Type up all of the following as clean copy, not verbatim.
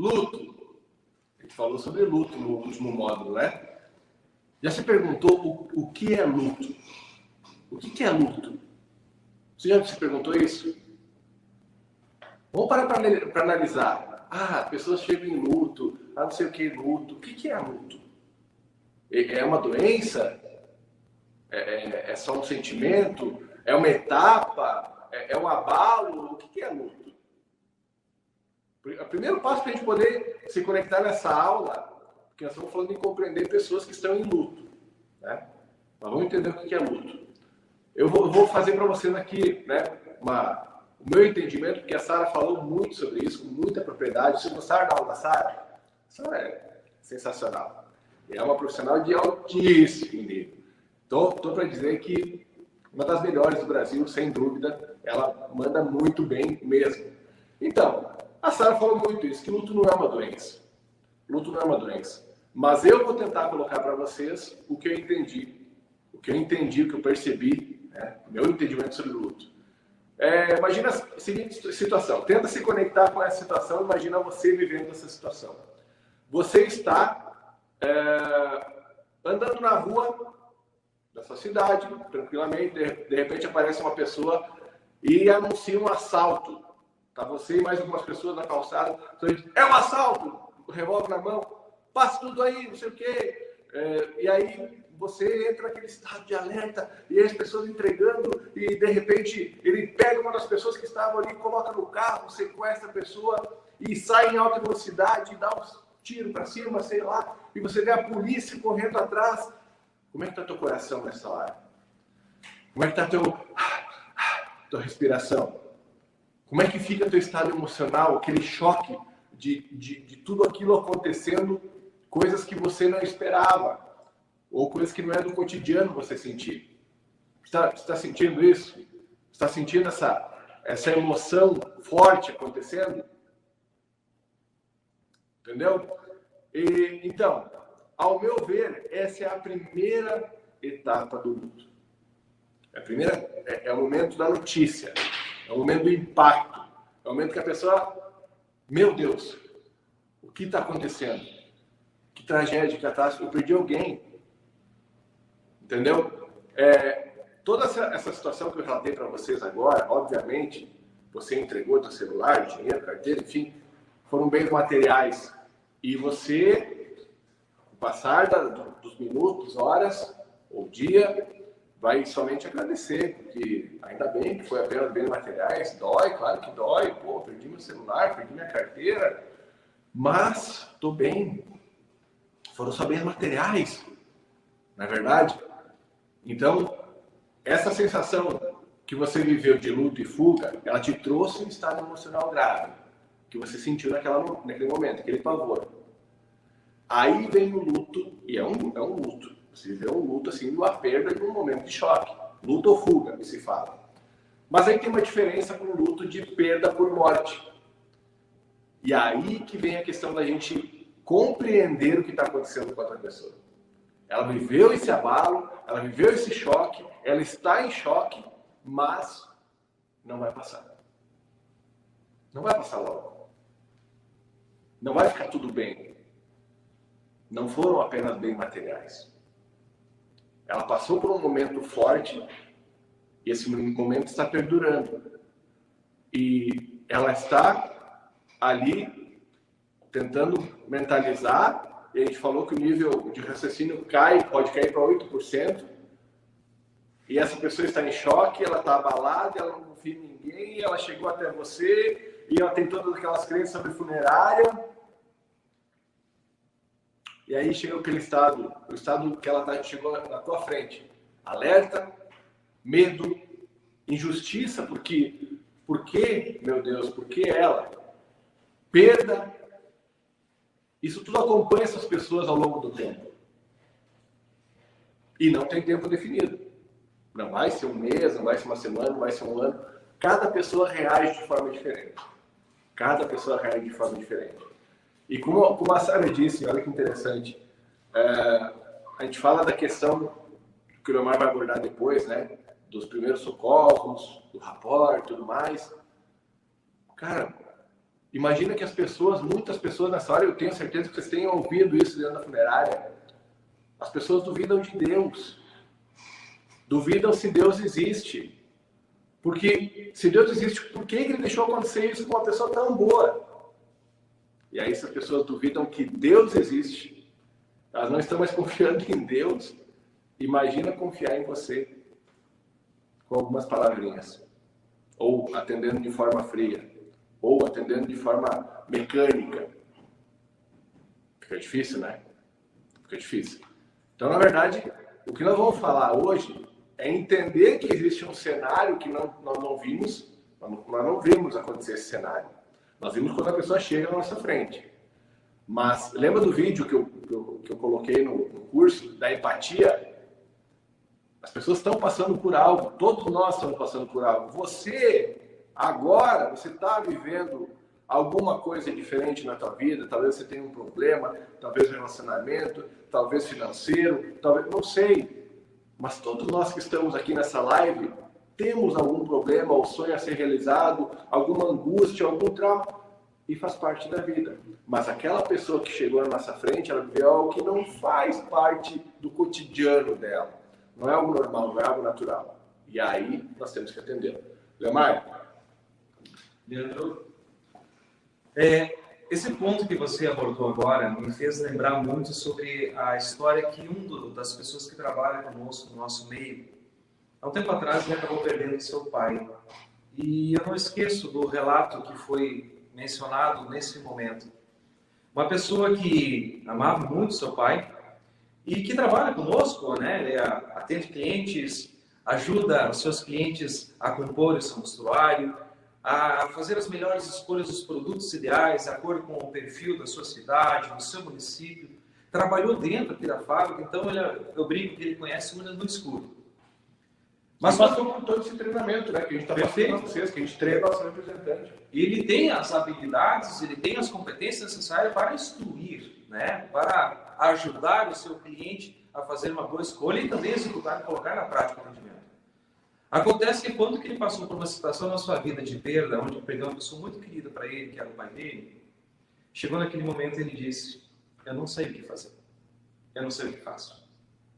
Luto. A gente falou sobre luto no último módulo, né? Já se perguntou o que é luto? O que é luto? Você já se perguntou isso? Vamos parar para analisar. Pessoas chegam em luto, não sei o que é luto. O que é luto? É uma doença? É só um sentimento? É uma etapa? É um abalo? O que é luto? O primeiro passo para a gente poder se conectar nessa aula, porque nós estamos falando em compreender pessoas que estão em luto, né? Mas vamos entender o que é luto. Eu vou fazer para vocês aqui, né, o meu entendimento, porque a Sara falou muito sobre isso, com muita propriedade. Vocês gostaram da aula da Sara? A Sara é sensacional. É uma profissional de altíssimo nível. Estou para dizer que uma das melhores do Brasil, sem dúvida. Ela manda muito bem mesmo. Então, a Sara falou muito isso, que luto não é uma doença. Luto não é uma doença. Mas eu vou tentar colocar para vocês o que eu entendi. O que eu percebi, né? Meu entendimento sobre o luto. Imagina a seguinte situação. Tenta se conectar com essa situação. Imagina você vivendo essa situação. Você está andando na rua da sua cidade, tranquilamente. De repente aparece uma pessoa e anuncia um assalto. Tá você e mais algumas pessoas na calçada. É um assalto! O revólver na mão. Passa tudo aí, não sei o quê. E aí você entra naquele estado de alerta e as pessoas entregando e de repente ele pega uma das pessoas que estavam ali, coloca no carro, sequestra a pessoa e sai em alta velocidade e dá uns tiros para cima, sei lá, e você vê a polícia correndo atrás. Como é que está teu coração nessa hora? Como é que está tua respiração? Como é que fica teu estado emocional, aquele choque de tudo aquilo acontecendo, coisas que você não esperava, ou coisas que não é do cotidiano você sentir? Está sentindo isso? Está sentindo essa emoção forte acontecendo? Entendeu? Então, ao meu ver, essa é a primeira etapa do luto. É o momento da notícia, é o momento do impacto, é o momento que a pessoa, meu Deus, o que está acontecendo? Que tragédia, que catástrofe, eu perdi alguém. Entendeu? Toda essa situação que eu relatei para vocês agora, obviamente, você entregou seu celular, dinheiro, carteira, enfim, foram bens materiais. E você, com o passar dos minutos, horas ou dia, vai somente agradecer, porque ainda bem que foi apenas bens materiais. Dói, claro que dói. Pô, perdi meu celular, perdi minha carteira, mas estou bem. Foram só bens materiais, não é verdade? Então, essa sensação que você viveu de luto e fuga, ela te trouxe um estado emocional grave, que você sentiu naquele momento, aquele pavor. Aí vem o luto, e é um luto. Você viveu um luto, assim, uma perda de um momento de choque. Luto ou fuga, que se fala. Mas aí tem uma diferença com o luto de perda por morte. E aí que vem a questão da gente compreender o que está acontecendo com a outra pessoa. Ela viveu esse abalo, ela viveu esse choque, ela está em choque, mas não vai passar. Não vai passar logo. Não vai ficar tudo bem. Não foram apenas bens materiais. Ela passou por um momento forte e esse momento está perdurando. E ela está ali tentando mentalizar. E a gente falou que o nível de raciocínio pode cair para 8%. E essa pessoa está em choque, ela está abalada, ela não confia em ninguém, ela chegou até você e ela tem todas aquelas crenças sobre funerária. E aí chega aquele estado, o estado que ela chegou na tua frente. Alerta, medo, injustiça, por quê, meu Deus, por que ela? Perda. Isso tudo acompanha essas pessoas ao longo do tempo. E não tem tempo definido. Não vai ser um mês, não vai ser uma semana, não vai ser um ano. Cada pessoa reage de forma diferente. Cada pessoa reage de forma diferente. E como a Sara disse, olha que interessante, a gente fala da questão que o Leomar vai abordar depois, né? Dos primeiros socorros, do rapport e tudo mais. Cara, Imagina que as pessoas, muitas pessoas nessa hora, eu tenho certeza que vocês tenham ouvido isso dentro da funerária, as pessoas duvidam de Deus. Duvidam se Deus existe. Porque se Deus existe, por que Ele deixou acontecer isso com uma pessoa tão boa? E aí, se as pessoas duvidam que Deus existe, elas não estão mais confiando em Deus. Imagina confiar em você com algumas palavrinhas. Ou atendendo de forma fria. Ou atendendo de forma mecânica. Fica difícil, né? Fica difícil. Então, na verdade, o que nós vamos falar hoje é entender que existe um cenário que nós não vimos, nós não vimos acontecer esse cenário. Nós vimos quando a pessoa chega na nossa frente. Mas lembra do vídeo que eu coloquei no curso da empatia? As pessoas estão passando por algo, todos nós estamos passando por algo. Você, agora, você está vivendo alguma coisa diferente na tua vida, talvez você tenha um problema, talvez relacionamento, talvez financeiro, talvez, não sei. Mas todos nós que estamos aqui nessa live, temos algum problema, ou sonho a ser realizado, alguma angústia, algum trauma, e faz parte da vida. Mas aquela pessoa que chegou na nossa frente, ela viveu algo que não faz parte do cotidiano dela. Não é algo normal, não é algo natural. E aí, nós temos que atender. Leomar? Leandro, esse ponto que você abordou agora me fez lembrar muito sobre a história que das pessoas que trabalham conosco no nosso meio, há um tempo atrás, ele acabou perdendo seu pai. E eu não esqueço do relato que foi mencionado nesse momento. Uma pessoa que amava muito seu pai e que trabalha conosco, né? Ele atende clientes, ajuda os seus clientes a compor o seu mostruário, a fazer as melhores escolhas dos produtos ideais, de acordo com o perfil da sua cidade, do seu município. Trabalhou dentro aqui da fábrica, então eu brinco que ele conhece o mundo no escuro. Mas passou por todo esse treinamento, né? Que a gente está passando para vocês, que a gente treina nosso representante. E ele tem as habilidades, ele tem as competências necessárias para instruir, né? Para ajudar o seu cliente a fazer uma boa escolha e também executar e colocar na prática o atendimento. Acontece que quando ele passou por uma situação na sua vida de perda, onde perdeu uma pessoa muito querida para ele, que era o pai dele, chegou naquele momento e ele disse: eu não sei o que fazer, eu não sei o que faço.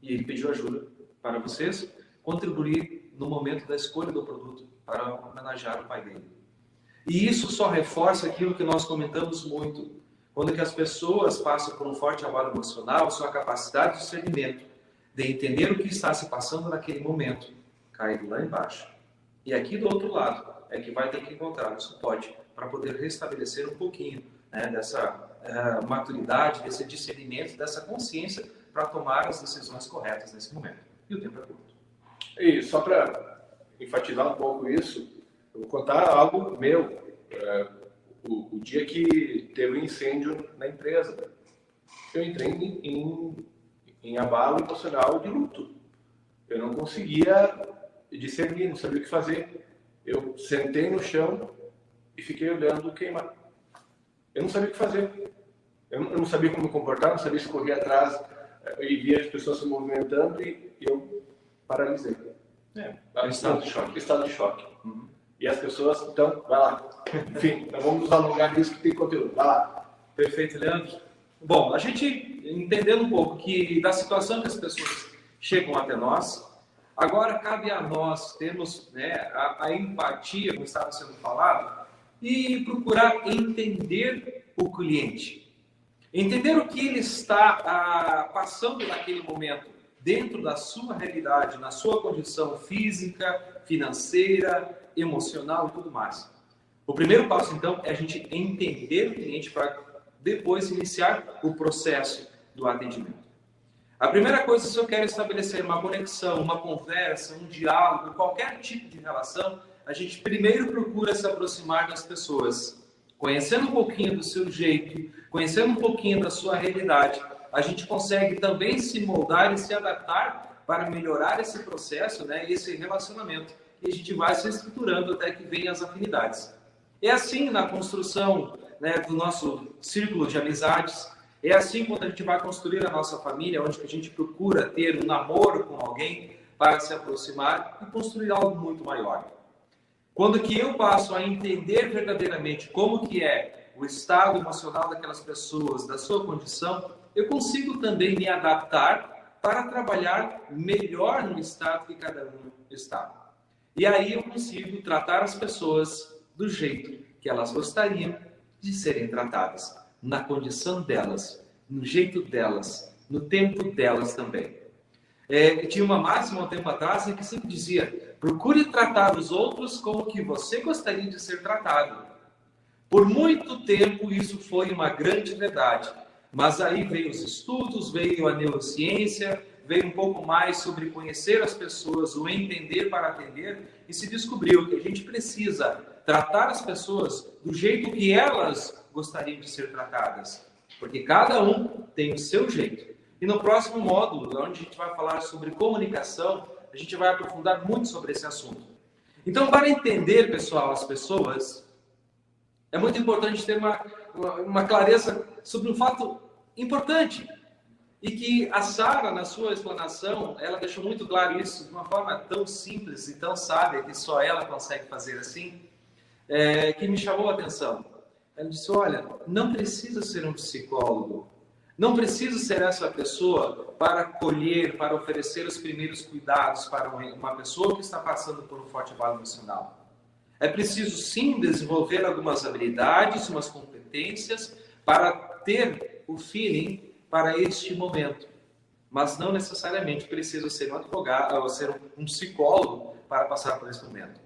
E ele pediu ajuda para vocês contribuir no momento da escolha do produto para homenagear o pai dele. E isso só reforça aquilo que nós comentamos muito, quando que as pessoas passam por um forte abalo emocional, sua capacidade de discernimento, de entender o que está se passando naquele momento, cai lá embaixo. E aqui do outro lado é que vai ter que encontrar o suporte para poder restabelecer um pouquinho, né, dessa maturidade, desse discernimento, dessa consciência para tomar as decisões corretas nesse momento. E o tempo é curto. E só para enfatizar um pouco isso, eu vou contar algo meu. O dia que teve um incêndio na empresa, eu entrei em abalo emocional de luto. Eu não conseguia discernir, não sabia o que fazer. Eu sentei no chão e fiquei olhando queimar. Eu não sabia o que fazer. Eu não sabia como me comportar, não sabia se correr atrás e via as pessoas se movimentando e eu paralisei. Estado de choque. Uhum. E as pessoas, então, vai lá. Enfim, então vamos nos alongar nisso que tem conteúdo. Vai lá. Perfeito, Leandro. Bom, a gente entendendo um pouco que da situação que as pessoas chegam até nós, agora cabe a nós termos, né, a empatia, como estava sendo falado, e procurar entender o cliente. Entender o que ele está passando naquele momento, dentro da sua realidade, na sua condição física, financeira, emocional e tudo mais. O primeiro passo, então, é a gente entender o cliente para depois iniciar o processo do atendimento. A primeira coisa, se eu quero estabelecer uma conexão, uma conversa, um diálogo, qualquer tipo de relação, a gente primeiro procura se aproximar das pessoas, conhecendo um pouquinho do seu jeito, conhecendo um pouquinho da sua realidade, a gente consegue também se moldar e se adaptar para melhorar esse processo, né, esse relacionamento. E a gente vai se estruturando até que venham as afinidades. É assim na construção, né, do nosso círculo de amizades. É assim quando a gente vai construir a nossa família, onde a gente procura ter um namoro com alguém para se aproximar e construir algo muito maior. Quando que eu passo a entender verdadeiramente como que é o estado emocional daquelas pessoas, da sua condição, eu consigo também me adaptar para trabalhar melhor no estado que cada um está. E aí eu consigo tratar as pessoas do jeito que elas gostariam de serem tratadas, na condição delas, no jeito delas, no tempo delas também. Tinha uma máxima um tempo atrás que sempre dizia: procure tratar os outros como que você gostaria de ser tratado. Por muito tempo isso foi uma grande verdade, mas aí veio os estudos, veio a neurociência, veio um pouco mais sobre conhecer as pessoas, o entender para atender, e se descobriu que a gente precisa tratar as pessoas do jeito que elas gostariam de ser tratadas, porque cada um tem o seu jeito. E no próximo módulo, onde a gente vai falar sobre comunicação, a gente vai aprofundar muito sobre esse assunto. Então, para entender, pessoal, as pessoas, é muito importante ter uma clareza sobre um fato importante. E que a Sara, na sua explanação, ela deixou muito claro isso de uma forma tão simples e tão sábia, que só ela consegue fazer assim, que me chamou a atenção. Ela disse: olha, não precisa ser um psicólogo, não precisa ser essa pessoa para acolher, para oferecer os primeiros cuidados para uma pessoa que está passando por um forte abalo emocional. É preciso sim desenvolver algumas habilidades, umas competências para ter o feeling para este momento. Mas não necessariamente precisa ser um advogado ou ser um psicólogo para passar por esse momento.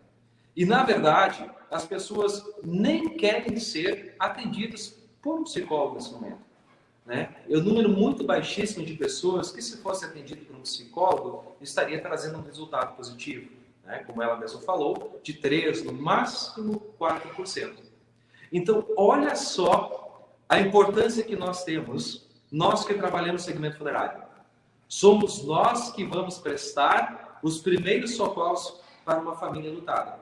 E na verdade, as pessoas nem querem ser atendidas por um psicólogo nesse momento. Né? É um número muito baixíssimo de pessoas que, se fosse atendido por um psicólogo, estaria trazendo um resultado positivo. Né? Como ela mesma falou, de 3%, no máximo 4%. Então, olha só a importância que nós temos, nós que trabalhamos no segmento funerário. Somos nós que vamos prestar os primeiros socorros para uma família lutada.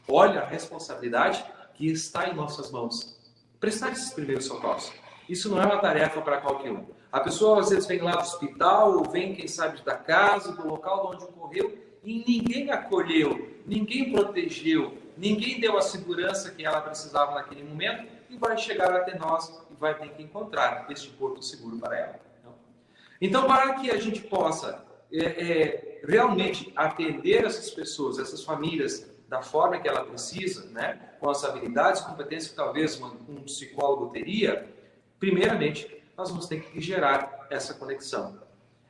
Olha a responsabilidade que está em nossas mãos. Prestar esses primeiros socorros. Isso não é uma tarefa para qualquer um. A pessoa às vezes vem lá do hospital, ou vem, quem sabe, da casa, do local onde ocorreu, e ninguém acolheu, ninguém protegeu, ninguém deu a segurança que ela precisava naquele momento, e vai chegar até nós e vai ter que encontrar este porto seguro para ela. Então, para que a gente possa realmente atender essas pessoas, essas famílias, da forma que ela precisa, né, com as habilidades e competências que talvez um psicólogo teria, primeiramente, nós vamos ter que gerar essa conexão.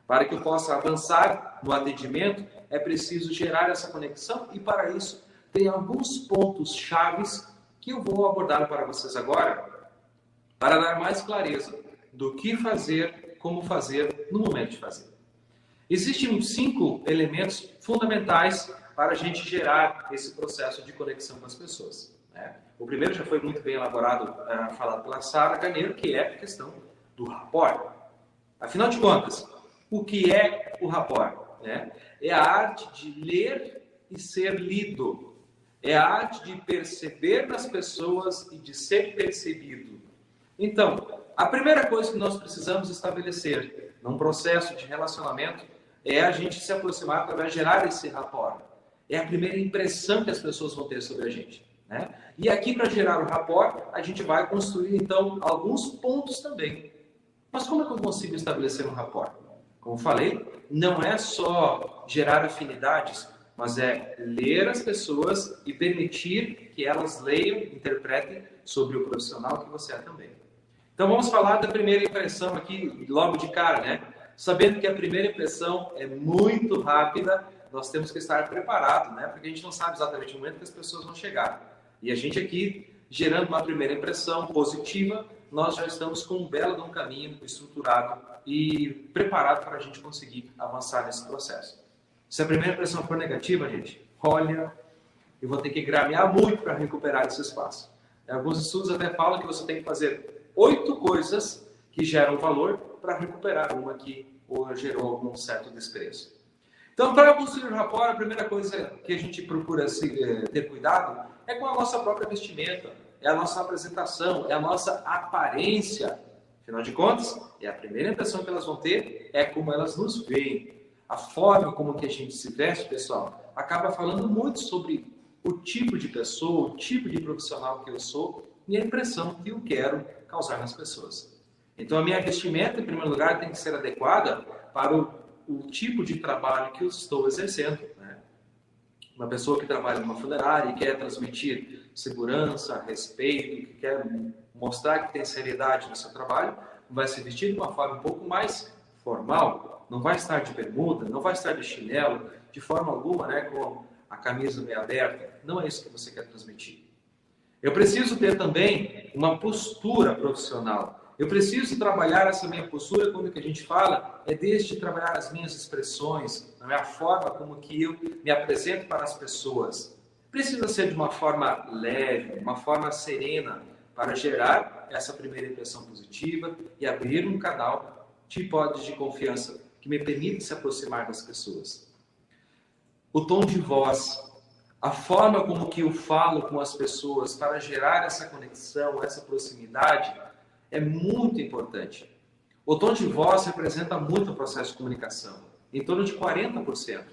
Para que eu possa avançar no atendimento, é preciso gerar essa conexão, e para isso tem alguns pontos chaves que eu vou abordar para vocês agora, para dar mais clareza do que fazer, como fazer, no momento de fazer. Existem 5 elementos fundamentais para a gente gerar esse processo de conexão com as pessoas. Né? O primeiro já foi muito bem elaborado, falado pela Sara Carneiro, que é a questão do rapport. Afinal de contas, o que é o rapport? Né? É a arte de ler e ser lido. É a arte de perceber nas pessoas e de ser percebido. Então, a primeira coisa que nós precisamos estabelecer num processo de relacionamento é a gente se aproximar para gerar esse rapport. É a primeira impressão que as pessoas vão ter sobre a gente. Né? E aqui, para gerar o rapport, a gente vai construir, então, alguns pontos também. Mas como é que eu consigo estabelecer um rapport? Como falei, não é só gerar afinidades, mas é ler as pessoas e permitir que elas leiam, interpretem sobre o profissional que você é também. Então, vamos falar da primeira impressão aqui, logo de cara, né? Sabendo que a primeira impressão é muito rápida, nós temos que estar preparados, né? Porque a gente não sabe exatamente o momento que as pessoas vão chegar. E a gente aqui, gerando uma primeira impressão positiva, nós já estamos com um belo caminho estruturado e preparado para a gente conseguir avançar nesse processo. Se a primeira impressão for negativa, gente, olha, eu vou ter que gramear muito para recuperar esse espaço. Alguns estudos até falam que você tem que fazer 8 coisas que geram valor para recuperar uma que gerou algum certo desprezo. Então, para construir o rapport, a primeira coisa que a gente procura ter cuidado é com a nossa própria vestimenta, é a nossa apresentação, é a nossa aparência. Afinal de contas, é a primeira impressão que elas vão ter, é como elas nos veem. A forma como que a gente se veste, pessoal, acaba falando muito sobre o tipo de pessoa, o tipo de profissional que eu sou e a impressão que eu quero causar nas pessoas. Então, a minha vestimenta, em primeiro lugar, tem que ser adequada para o tipo de trabalho que eu estou exercendo, né? Uma pessoa que trabalha numa funerária e quer transmitir segurança, respeito, que quer mostrar que tem seriedade no seu trabalho, vai se vestir de uma forma um pouco mais formal, não vai estar de bermuda, não vai estar de chinelo, de forma alguma, né, com a camisa meio aberta. Não é isso que você quer transmitir. Eu preciso ter também uma postura profissional. Eu preciso trabalhar essa minha postura, quando que a gente fala, é desde trabalhar as minhas expressões, a forma como que eu me apresento para as pessoas. Precisa ser de uma forma leve, uma forma serena, para gerar essa primeira impressão positiva e abrir um canal de hipótese de confiança que me permita se aproximar das pessoas. O tom de voz, a forma como que eu falo com as pessoas para gerar essa conexão, essa proximidade, é muito importante. O tom de voz representa muito o processo de comunicação, em torno de 40%.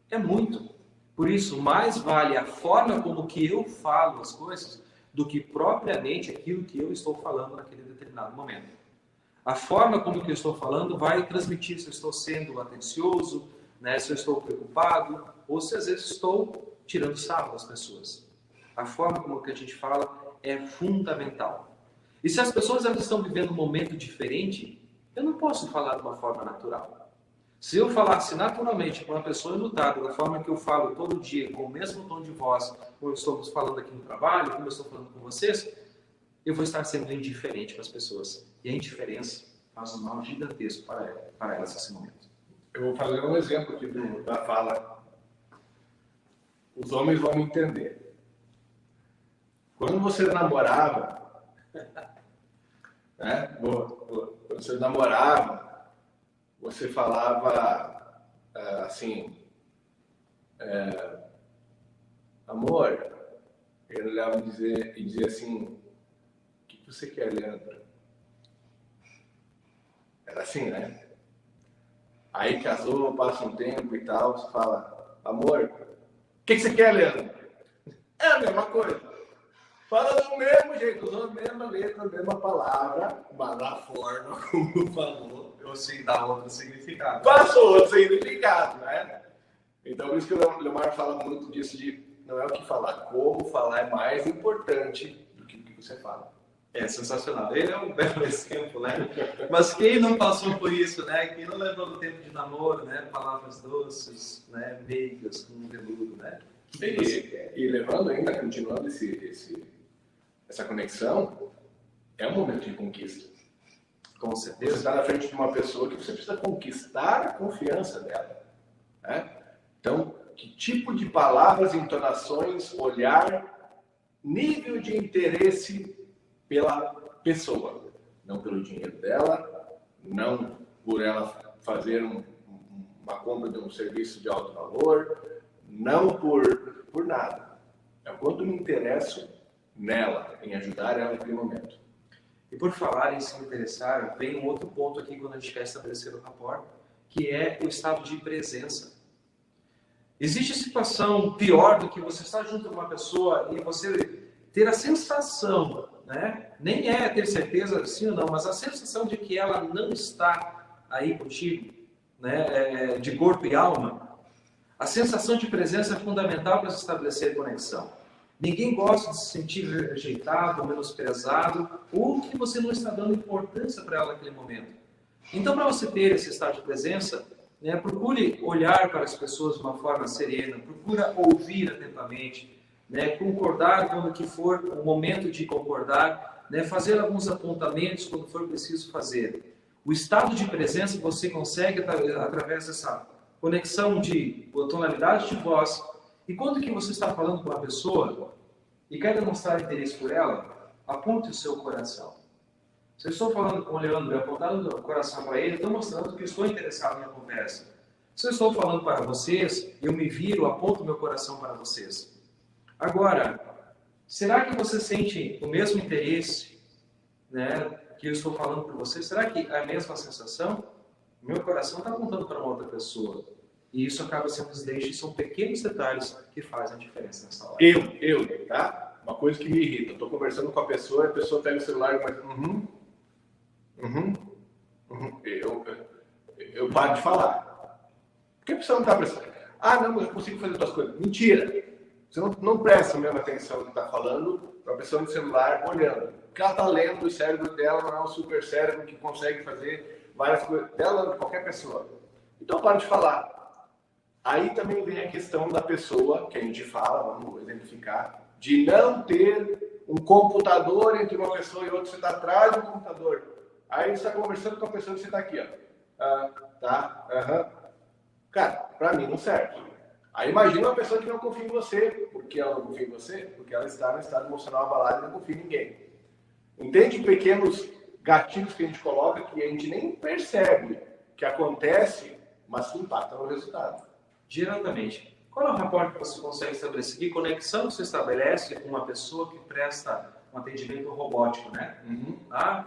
É muito. Por isso, mais vale a forma como que eu falo as coisas do que propriamente aquilo que eu estou falando naquele determinado momento. A forma como que eu estou falando vai transmitir se eu estou sendo atencioso, né, se eu estou preocupado, ou se às vezes estou tirando sarro das pessoas. A forma como que a gente fala é fundamental. E se as pessoas elas estão vivendo um momento diferente, eu não posso falar de uma forma natural. Se eu falasse naturalmente com uma pessoa enlutada, da forma que eu falo todo dia, com o mesmo tom de voz, como estamos falando aqui no trabalho, como eu estou falando com vocês, eu vou estar sendo indiferente para as pessoas. E a indiferença faz um mal gigantesco para elas nesse momento. Eu vou fazer um exemplo aqui da fala. Os homens vão me entender. Quando você namorava, né? Quando você namorava, você falava assim, amor, ele olhava e dizia assim, o que você quer, Leandro? Era assim, né? Aí casou, passa um tempo e tal, você fala, amor, o que você quer, Leandro? É a mesma coisa. Fala do mesmo jeito, usando a mesma letra, a mesma palavra, mas a forma como falou, Eu sei dar outro significado. passou outro significado, né? Então, por isso que o Leomar fala muito disso de não é o que falar, como falar é mais importante do que o que você fala. É sensacional. Ele é um belo exemplo, né? Mas quem não passou por isso, né? Quem não levou no tempo de namoro, né? Palavras doces, né? Meigas, com um veludo, né? E levando ainda, continuando essa conexão, é um momento de conquista. Com Você certeza. está na frente de uma pessoa que você precisa conquistar a confiança dela, né? Então, que tipo de palavras, entonações, olhar, nível de interesse pela pessoa, não pelo dinheiro dela, não por ela fazer uma compra de um serviço de alto valor, não por nada. É o quanto me interesso nela, em ajudar ela naquele momento. E por falar em se interessar, vem um outro ponto aqui quando a gente quer estabelecer o rapport, que é o estado de presença. Existe situação pior do que você estar junto com uma pessoa e você ter a sensação, né? Nem é ter certeza sim ou não, mas a sensação de que ela não está aí contigo, né? De corpo e alma. A sensação de presença é fundamental para se estabelecer conexão. Ninguém gosta de se sentir rejeitado, menosprezado, ou que você não está dando importância para ela naquele momento. Então, para você ter esse estado de presença, né, procure olhar para as pessoas de uma forma serena, procura ouvir atentamente, né, concordar quando que for o momento de concordar, né, fazer alguns apontamentos quando for preciso fazer. O estado de presença você consegue através dessa conexão de tonalidade de voz. E quando que você está falando com uma pessoa e quer demonstrar interesse por ela, aponte o seu coração. Se eu estou falando com o Leandro e apontando o coração para ele, estou mostrando que estou interessado na conversa. Se eu estou falando para vocês, eu me viro, aponto o meu coração para vocês. Agora, será que você sente o mesmo interesse, né, que eu estou falando para vocês? Será que é a mesma sensação? O meu coração está apontando para uma outra pessoa. E isso acaba sendo os deixos, são pequenos detalhes que fazem a diferença nessa hora. Eu, tá? uma coisa que me irrita. Eu tô conversando com a pessoa pega o celular e faz eu paro de falar. Por que a pessoa não está prestando? Ah, não, mas eu consigo fazer outras coisas. Mentira! Você não presta a mesma atenção no que está falando para a pessoa no celular olhando. Porque ela está lendo, o cérebro dela não é um super cérebro que consegue fazer várias coisas. Dela, de qualquer pessoa. Então, para de falar. Aí também vem a questão da pessoa, que a gente fala, vamos exemplificar, de não ter um computador entre uma pessoa e outra. Você está atrás do computador. Aí você está conversando com a pessoa e você está aqui, ó. Tá, Cara, para mim não serve. Aí imagina uma pessoa que não confia em você. Por que ela não confia em você? Porque ela está no estado emocional abalado e não confia em ninguém. Entende pequenos gatilhos que a gente coloca que a gente nem percebe que acontece, mas que impactam no resultado. Diretamente. Qual é o rapport que você consegue estabelecer? Que conexão você estabelece com uma pessoa que presta um atendimento robótico, né?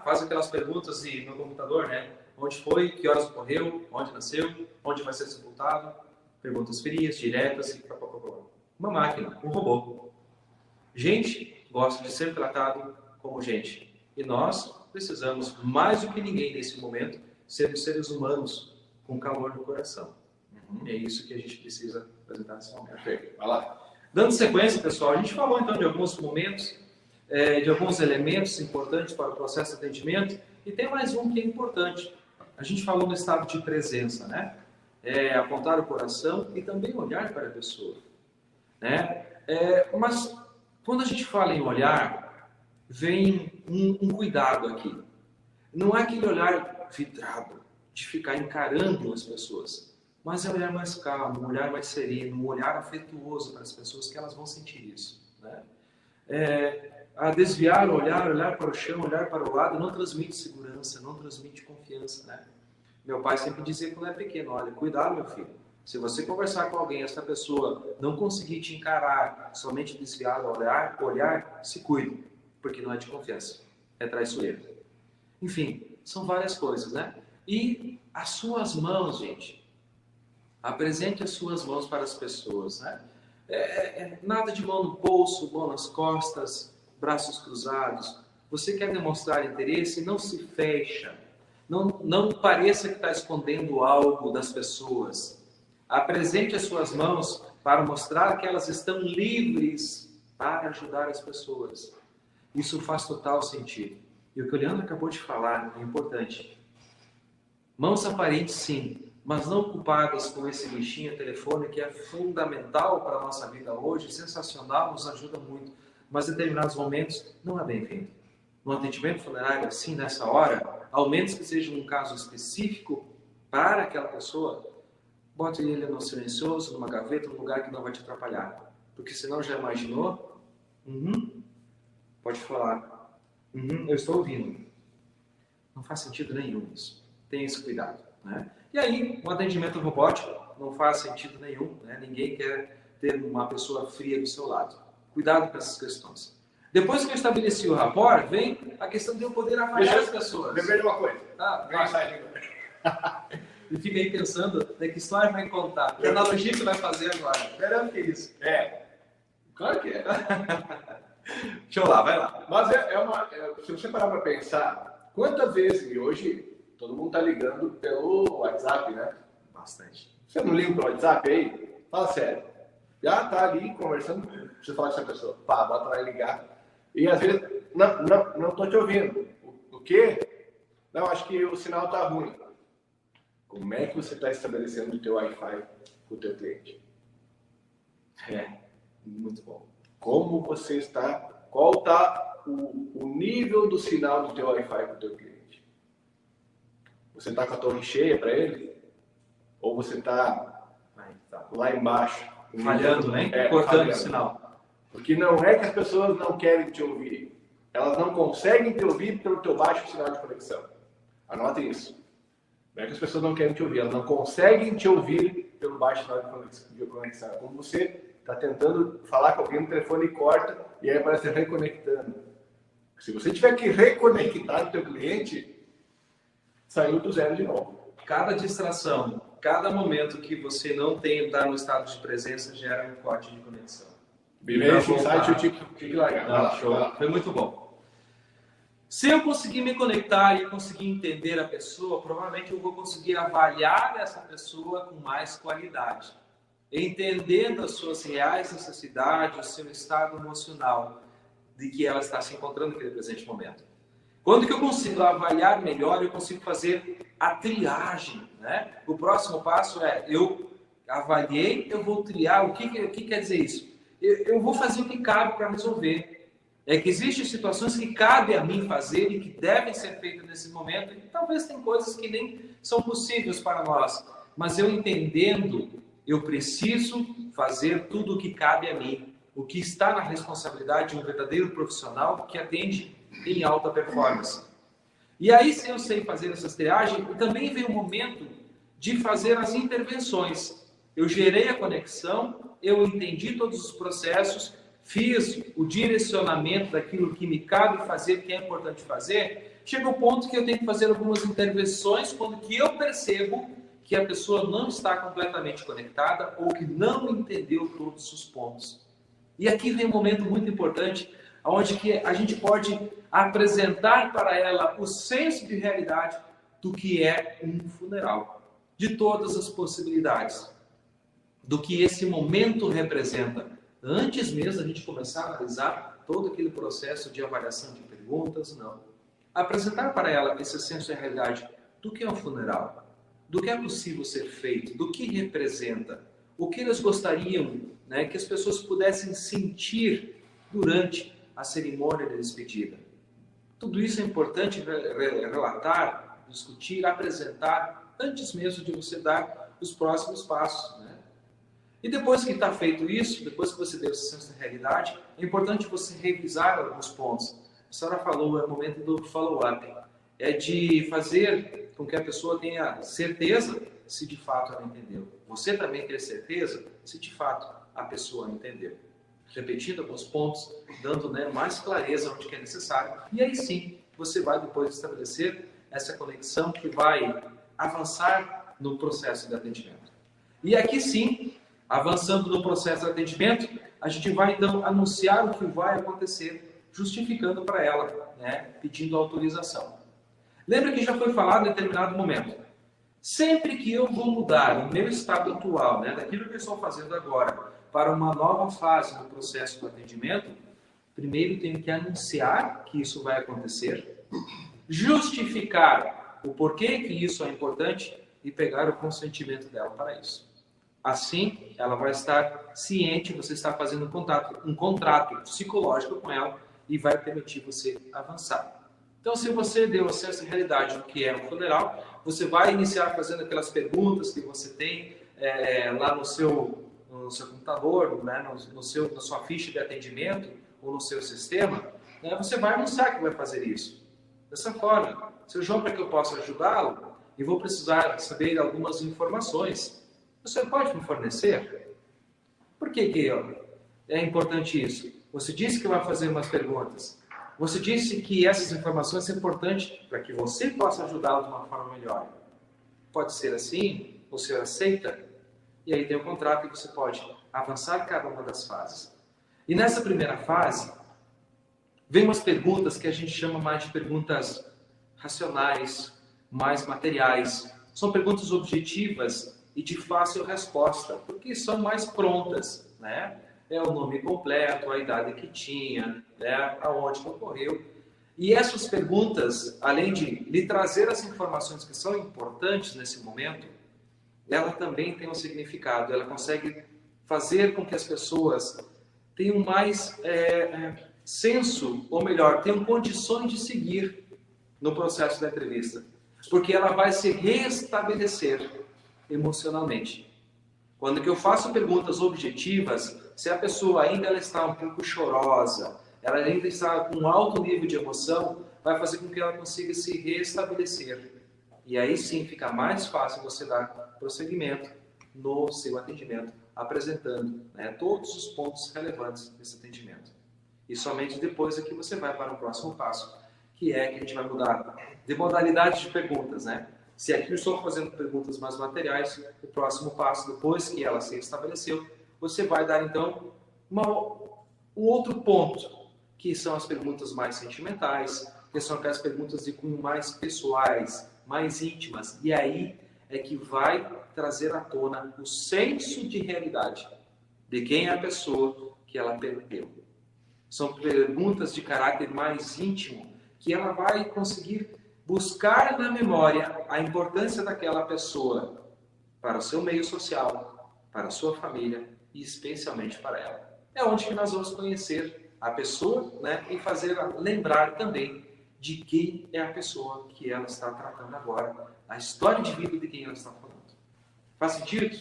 Faz aquelas perguntas no computador, né? Onde foi, que horas ocorreu, onde nasceu, onde vai ser sepultado, perguntas frias, diretas, uma máquina, um robô. Gente gosta de ser tratado como gente. E nós precisamos, mais do que ninguém nesse momento, ser seres humanos com calor no coração. É isso que a gente precisa apresentar nesse momento. Perfeito, vai lá. Dando sequência, pessoal, a gente falou então de alguns momentos, de alguns elementos importantes para o processo de atendimento, e tem mais um que é importante. A gente falou no estado de presença, né? Apontar o coração e também olhar para a pessoa, né? Mas quando a gente fala em olhar, vem um cuidado aqui. Não é aquele olhar vidrado, de ficar encarando as pessoas, mas é um olhar mais calmo, um olhar mais sereno, um olhar afetuoso para as pessoas, que elas vão sentir isso, né? A desviar o olhar para o chão, olhar para o lado, não transmite segurança, não transmite confiança, né? Meu pai sempre dizia quando era pequeno, olha, cuidado, meu filho. Se você conversar com alguém, essa pessoa não conseguir te encarar, somente desviar o olhar, se cuide, porque não é de confiança, é traiçoeiro. Enfim, são várias coisas, né? E as suas mãos, gente, apresente as suas mãos para as pessoas, né? Nada de mão no bolso, mão nas costas, braços cruzados. Você quer demonstrar interesse, não se fecha. Não pareça que está escondendo algo das pessoas. Apresente as suas mãos para mostrar que elas estão livres para ajudar as pessoas. Isso faz total sentido. E o que o Leandro acabou de falar é importante. Mãos aparentes, sim, mas não ocupadas com esse bichinho telefone que é fundamental para a nossa vida hoje, sensacional, nos ajuda muito, mas em determinados momentos não é bem-vindo. No atendimento funerário, assim, nessa hora, ao menos que seja um caso específico para aquela pessoa, bote ele no silencioso, numa gaveta, num lugar que não vai te atrapalhar. Porque senão já imaginou? Pode falar. Eu estou ouvindo. Não faz sentido nenhum isso. Tenha esse cuidado, né? E aí, o atendimento robótico não faz sentido nenhum, né? Ninguém quer ter uma pessoa fria do seu lado. Cuidado com essas questões. Depois que eu estabeleci o rapport, vem a questão de eu poder afastar as pessoas. Lembrei de uma coisa. Vai. E fica aí pensando, né, que história vai contar, que analogia que vai fazer agora. Esperando que é isso. Claro que é. Deixa eu lá, vai lá. Mas se você parar para pensar, quantas vezes, e hoje todo mundo está ligando pelo WhatsApp, né? Bastante. Você não liga pelo WhatsApp aí? Fala sério. Já tá ali conversando, você fala com essa pessoa, pá, bota lá e ligar. E às vezes, não tô te ouvindo. O quê? Não, acho que o sinal tá ruim. Como é que você está estabelecendo o teu Wi-Fi com o teu cliente? Muito bom. Como você está, qual está o nível do sinal do teu Wi-Fi com o teu cliente? Você está com a torre cheia para ele? Ou você está lá embaixo? Falhando, né? Cortando o sinal. Porque não é que as pessoas não querem te ouvir. Elas não conseguem te ouvir pelo teu baixo sinal de conexão. Anotem isso. Não é que as pessoas não querem te ouvir, elas não conseguem te ouvir pelo baixo sinal de conexão. É como você está tentando falar com alguém no telefone e corta, e aí aparece reconectando. Se você tiver que reconectar o teu cliente, saiu do zero de novo. Cada distração, cada momento que você não está no estado de presença gera um corte de conexão. Vivência, insight, eu tinha que largar. Show. Foi muito bom. Se eu conseguir me conectar e conseguir entender a pessoa, provavelmente eu vou conseguir avaliar essa pessoa com mais qualidade, entendendo as suas reais necessidades, o seu estado emocional de que ela está se encontrando naquele presente momento. Quando que eu consigo avaliar melhor, eu consigo fazer a triagem, né? O próximo passo é, eu avaliei, eu vou triar. O que quer dizer isso? Eu vou fazer o que cabe para resolver. É que existem situações que cabe a mim fazer e que devem ser feitas nesse momento, e talvez tem coisas que nem são possíveis para nós, mas eu entendendo, eu preciso fazer tudo o que cabe a mim, o que está na responsabilidade de um verdadeiro profissional que atende em alta performance. E aí, se eu sei fazer essas triagens, também vem o momento de fazer as intervenções. Eu gerei a conexão, eu entendi todos os processos, fiz o direcionamento daquilo que me cabe fazer, que é importante fazer, chega o ponto que eu tenho que fazer algumas intervenções quando que eu percebo que a pessoa não está completamente conectada ou que não entendeu todos os pontos. E aqui vem um momento muito importante, onde que a gente pode apresentar para ela o senso de realidade do que é um funeral, de todas as possibilidades, do que esse momento representa. Antes mesmo da gente começar a analisar todo aquele processo de avaliação de perguntas, não. Apresentar para ela esse senso de realidade do que é um funeral, do que é possível ser feito, do que representa, o que eles gostariam, né, que as pessoas pudessem sentir durante a cerimônia de despedida. Tudo isso é importante relatar, discutir, apresentar, antes mesmo de você dar os próximos passos, né? E depois que está feito isso, depois que você deu esse senso de realidade, é importante você revisar alguns pontos. A senhora falou, é o momento do follow-up. É de fazer com que a pessoa tenha certeza se de fato ela entendeu. Você também ter certeza se de fato a pessoa entendeu. Repetindo alguns pontos, dando, né, mais clareza onde que é necessário. E aí sim, você vai depois estabelecer essa conexão que vai avançar no processo de atendimento. E aqui sim, avançando no processo de atendimento, a gente vai então anunciar o que vai acontecer, justificando para ela, né, pedindo autorização. Lembra que já foi falado em determinado momento. Sempre que eu vou mudar o meu estado atual, né, daquilo que eu estou fazendo agora, para uma nova fase no processo do atendimento, primeiro tenho que anunciar que isso vai acontecer, justificar o porquê que isso é importante e pegar o consentimento dela para isso. Assim, ela vai estar ciente, você está fazendo um contrato psicológico com ela e vai permitir você avançar. Então, se você deu acesso à realidade do que é um funeral, você vai iniciar fazendo aquelas perguntas que você tem lá no seu computador, né, na sua ficha de atendimento ou no seu sistema, né, você vai anunciar que vai fazer isso. Dessa forma, seu João, para que eu possa ajudá-lo, e vou precisar saber algumas informações. Você pode me fornecer? Por que é importante isso? Você disse que vai fazer umas perguntas. Você disse que essas informações são importantes para que você possa ajudá-lo de uma forma melhor. Pode ser assim? O senhor aceita? E aí tem o contrato que você pode avançar cada uma das fases. E nessa primeira fase, vem umas perguntas que a gente chama mais de perguntas racionais, mais materiais. São perguntas objetivas e de fácil resposta, porque são mais prontas, né? É o nome completo, a idade que tinha, né? Aonde que ocorreu. E essas perguntas, além de lhe trazer as informações que são importantes nesse momento, ela também tem um significado. Ela consegue fazer com que as pessoas tenham mais senso, ou melhor, tenham condições de seguir no processo da entrevista, porque ela vai se restabelecer emocionalmente. Quando que eu faço perguntas objetivas, se a pessoa ainda ela está um pouco chorosa, ela ainda está com um alto nível de emoção, vai fazer com que ela consiga se restabelecer. E aí sim fica mais fácil você dar prosseguimento no seu atendimento, apresentando, né, todos os pontos relevantes desse atendimento. E somente depois é que você vai para o próximo passo, que é que a gente vai mudar de modalidade de perguntas, né? Se aqui eu estou fazendo perguntas mais materiais, o próximo passo, depois que ela se estabeleceu, você vai dar então Um outro ponto, que são as perguntas mais sentimentais, que são aquelas perguntas de cunho mais pessoais, mais íntimas. E aí é que vai trazer à tona o senso de realidade de quem é a pessoa que ela perdeu. São perguntas de caráter mais íntimo, que ela vai conseguir buscar na memória a importância daquela pessoa para o seu meio social, para a sua família e especialmente para ela. É onde que nós vamos conhecer a pessoa, né, e fazer lembrar também de quem é a pessoa que ela está tratando agora, a história de vida de quem ela está falando. Faz sentido?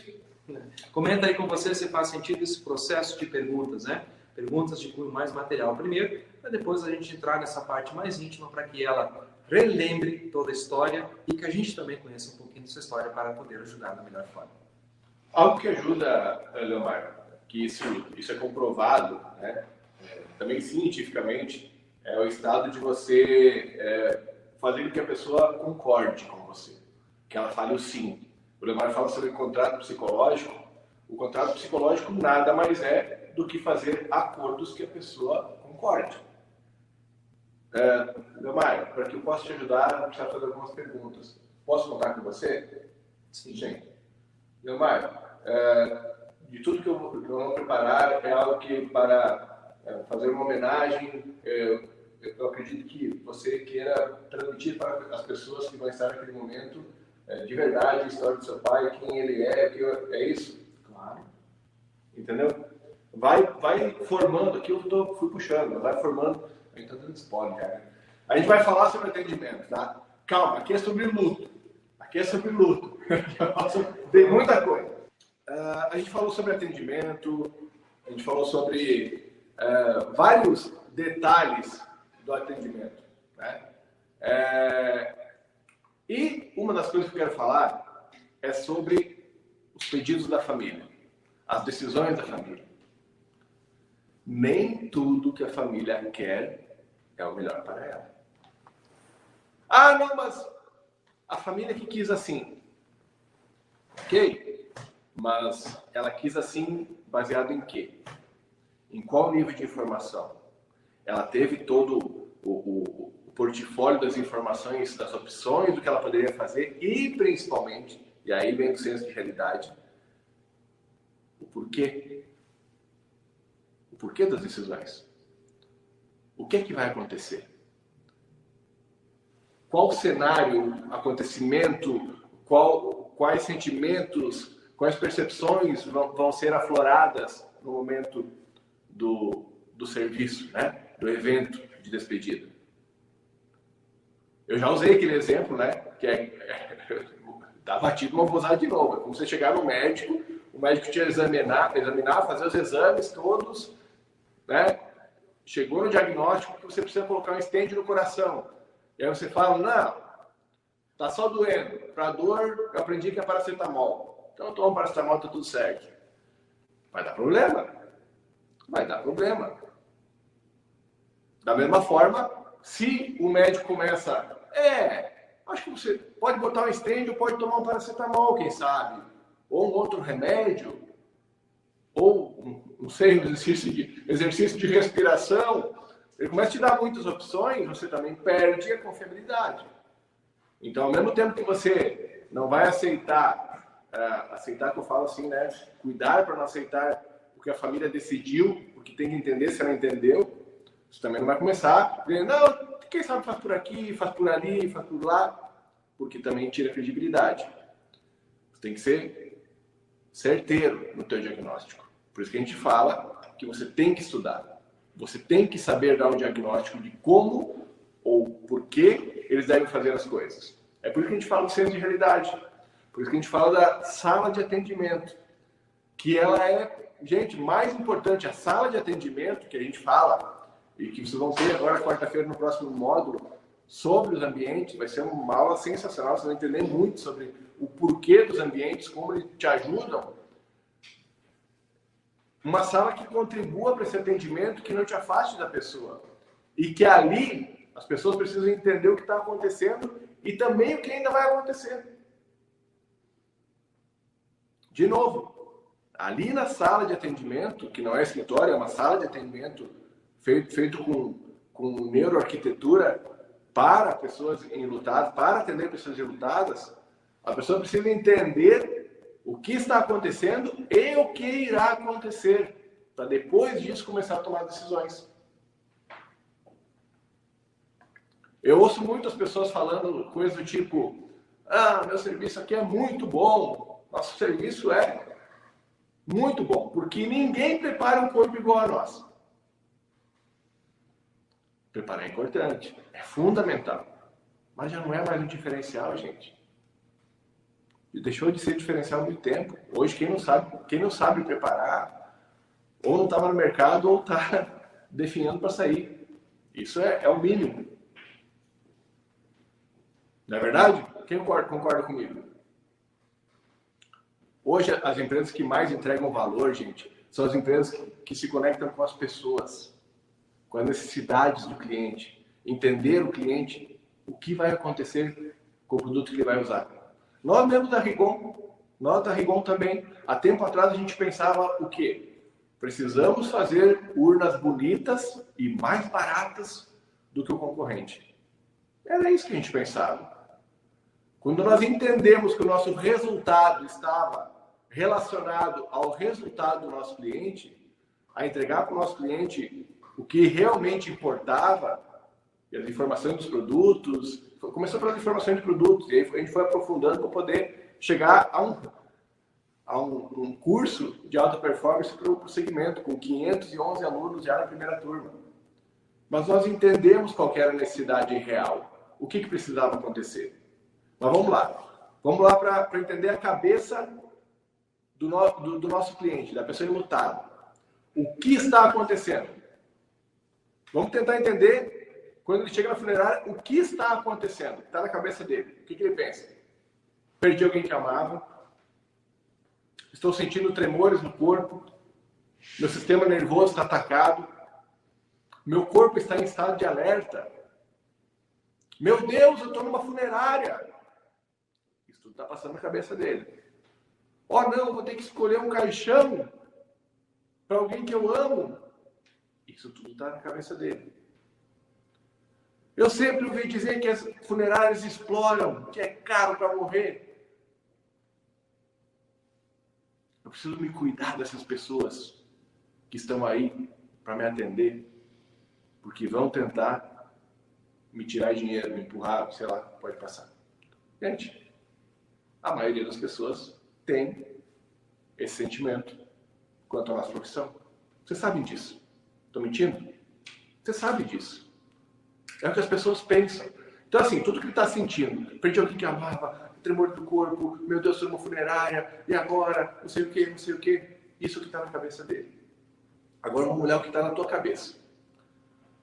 Comenta aí com você se faz sentido esse processo de perguntas, né? Perguntas de cunho mais material primeiro, para depois a gente entrar nessa parte mais íntima para que ela relembre toda a história e que a gente também conheça um pouquinho dessa história para poder ajudar da melhor forma. Algo que ajuda, Leomar, que isso é comprovado, né? Também cientificamente, é o estado de você fazer com que a pessoa concorde com você, que ela fale o sim. O Leomar fala sobre contrato psicológico. O contrato psicológico nada mais é do que fazer acordos que a pessoa concorde. Leomar, para que eu possa te ajudar, eu preciso fazer algumas perguntas. Posso contar com você? Sim. Leomar, de tudo que eu vou preparar é algo que, para fazer uma homenagem, eu acredito que você queira transmitir para as pessoas que vão estar naquele momento, de verdade, a história do seu pai, quem ele é isso? Claro. Entendeu? Vai formando, aqui eu fui puxando, vai formando, a gente está dando spoiler, cara. A gente vai falar sobre atendimento, tá? Calma, aqui é sobre luto. Aqui é sobre luto. Tem muita coisa. A gente falou sobre atendimento, a gente falou sobre vários detalhes do atendimento, né? E uma das coisas que eu quero falar é sobre os pedidos da família, as decisões da família. Nem tudo que a família quer é o melhor para ela. Ah, não, mas a família que quis assim. Ok, mas ela quis assim baseado em quê? Em qual nível de informação? Ela teve todo o portfólio das informações, das opções do que ela poderia fazer e, principalmente, e aí vem o senso de realidade, o porquê. O porquê das decisões. O que é que vai acontecer? Qual cenário, acontecimento, quais sentimentos, quais percepções vão ser afloradas no momento do serviço, né? Do evento de despedida. Eu já usei aquele exemplo, né? Que dá batido, mas vou usar de novo. É como você chegar no médico, o médico te examinar, fazer os exames todos, né? Chegou no diagnóstico que você precisa colocar um stent no coração. E aí você fala, não, tá só doendo. Para dor, eu aprendi que é paracetamol. Então eu tomo paracetamol, tá tudo certo. Vai dar problema. Vai dar problema. Da mesma forma, se o médico começa, acho que você pode botar um stent ou pode tomar um paracetamol, quem sabe? Ou um outro remédio, ou, não sei, um exercício de respiração. Ele começa a te dar muitas opções, você também perde a confiabilidade. Então, ao mesmo tempo que você não vai aceitar que eu falo assim, né? Cuidar para não aceitar o que a família decidiu, porque tem que entender se ela entendeu. Você também não vai começar dizendo, não, quem sabe faz por aqui, faz por ali, faz por lá, porque também tira credibilidade. Você tem que ser certeiro no teu diagnóstico. Por isso que a gente fala que você tem que estudar. Você tem que saber dar um diagnóstico de como ou por que eles devem fazer as coisas. É por isso que a gente fala do senso de realidade. Por isso que a gente fala da sala de atendimento. Que ela é, gente, mais importante. A sala de atendimento que a gente fala, e que vocês vão ter agora quarta-feira no próximo módulo, sobre os ambientes, vai ser uma aula sensacional. Vocês vão entender muito sobre o porquê dos ambientes, como eles te ajudam. Uma sala que contribua para esse atendimento, que não te afaste da pessoa. E que ali as pessoas precisam entender o que está acontecendo e também o que ainda vai acontecer. De novo, Ali na sala de atendimento, que não é escritório, é uma sala de atendimento feito com neuroarquitetura para pessoas enlutadas, para atender pessoas enlutadas, a pessoa precisa entender o que está acontecendo e o que irá acontecer, para depois disso começar a tomar decisões. Eu ouço muitas pessoas falando coisas do tipo: meu serviço aqui é muito bom, nosso serviço é muito bom, porque ninguém prepara um corpo igual a nós. Preparar é importante, é fundamental, mas já não é mais um diferencial, gente. E deixou de ser diferencial há muito tempo. Hoje, quem não sabe preparar, ou não estava no mercado, ou está definhando para sair. Isso é o mínimo. Não é verdade? Quem concorda comigo? Hoje, as empresas que mais entregam valor, gente, são as empresas que se conectam com as pessoas, com as necessidades do cliente, entender o cliente, o que vai acontecer com o produto que ele vai usar. Nós mesmos da Rigon também, há tempo atrás a gente pensava o quê? Precisamos fazer urnas bonitas e mais baratas do que o concorrente. Era isso que a gente pensava. Quando nós entendemos que o nosso resultado estava relacionado ao resultado do nosso cliente, a entregar para o nosso cliente o que realmente importava, e as informações dos produtos, começou pelas informações de produtos, e aí a gente foi aprofundando para poder chegar a um curso de alta performance para o segmento, com 511 alunos já na primeira turma. Mas nós entendemos qual era a necessidade real, o que precisava acontecer. Mas vamos lá para entender a cabeça do nosso cliente, da pessoa enlutada. O que está acontecendo? Vamos tentar entender, quando ele chega na funerária, o que está acontecendo, o que está na cabeça dele. O que ele pensa? Perdi alguém que amava, estou sentindo tremores no corpo, meu sistema nervoso está atacado, meu corpo está em estado de alerta. Meu Deus, eu estou numa funerária. Isso tudo está passando na cabeça dele. Não, vou ter que escolher um caixão para alguém que eu amo. Isso tudo está na cabeça dele. Eu sempre ouvi dizer que as funerárias exploram, que é caro para morrer. Eu preciso me cuidar dessas pessoas que estão aí para me atender, porque vão tentar me tirar dinheiro, me empurrar, sei lá, pode passar. Gente, a maioria das pessoas tem esse sentimento quanto à nossa profissão. Vocês sabem disso. Estou mentindo? Você sabe disso. É o que as pessoas pensam. Então, assim, tudo que ele está sentindo, perdi alguém que amava, tremor do corpo, meu Deus, estou numa funerária, e agora, não sei o que, isso que está na cabeça dele. Agora vamos olhar o que está na tua cabeça.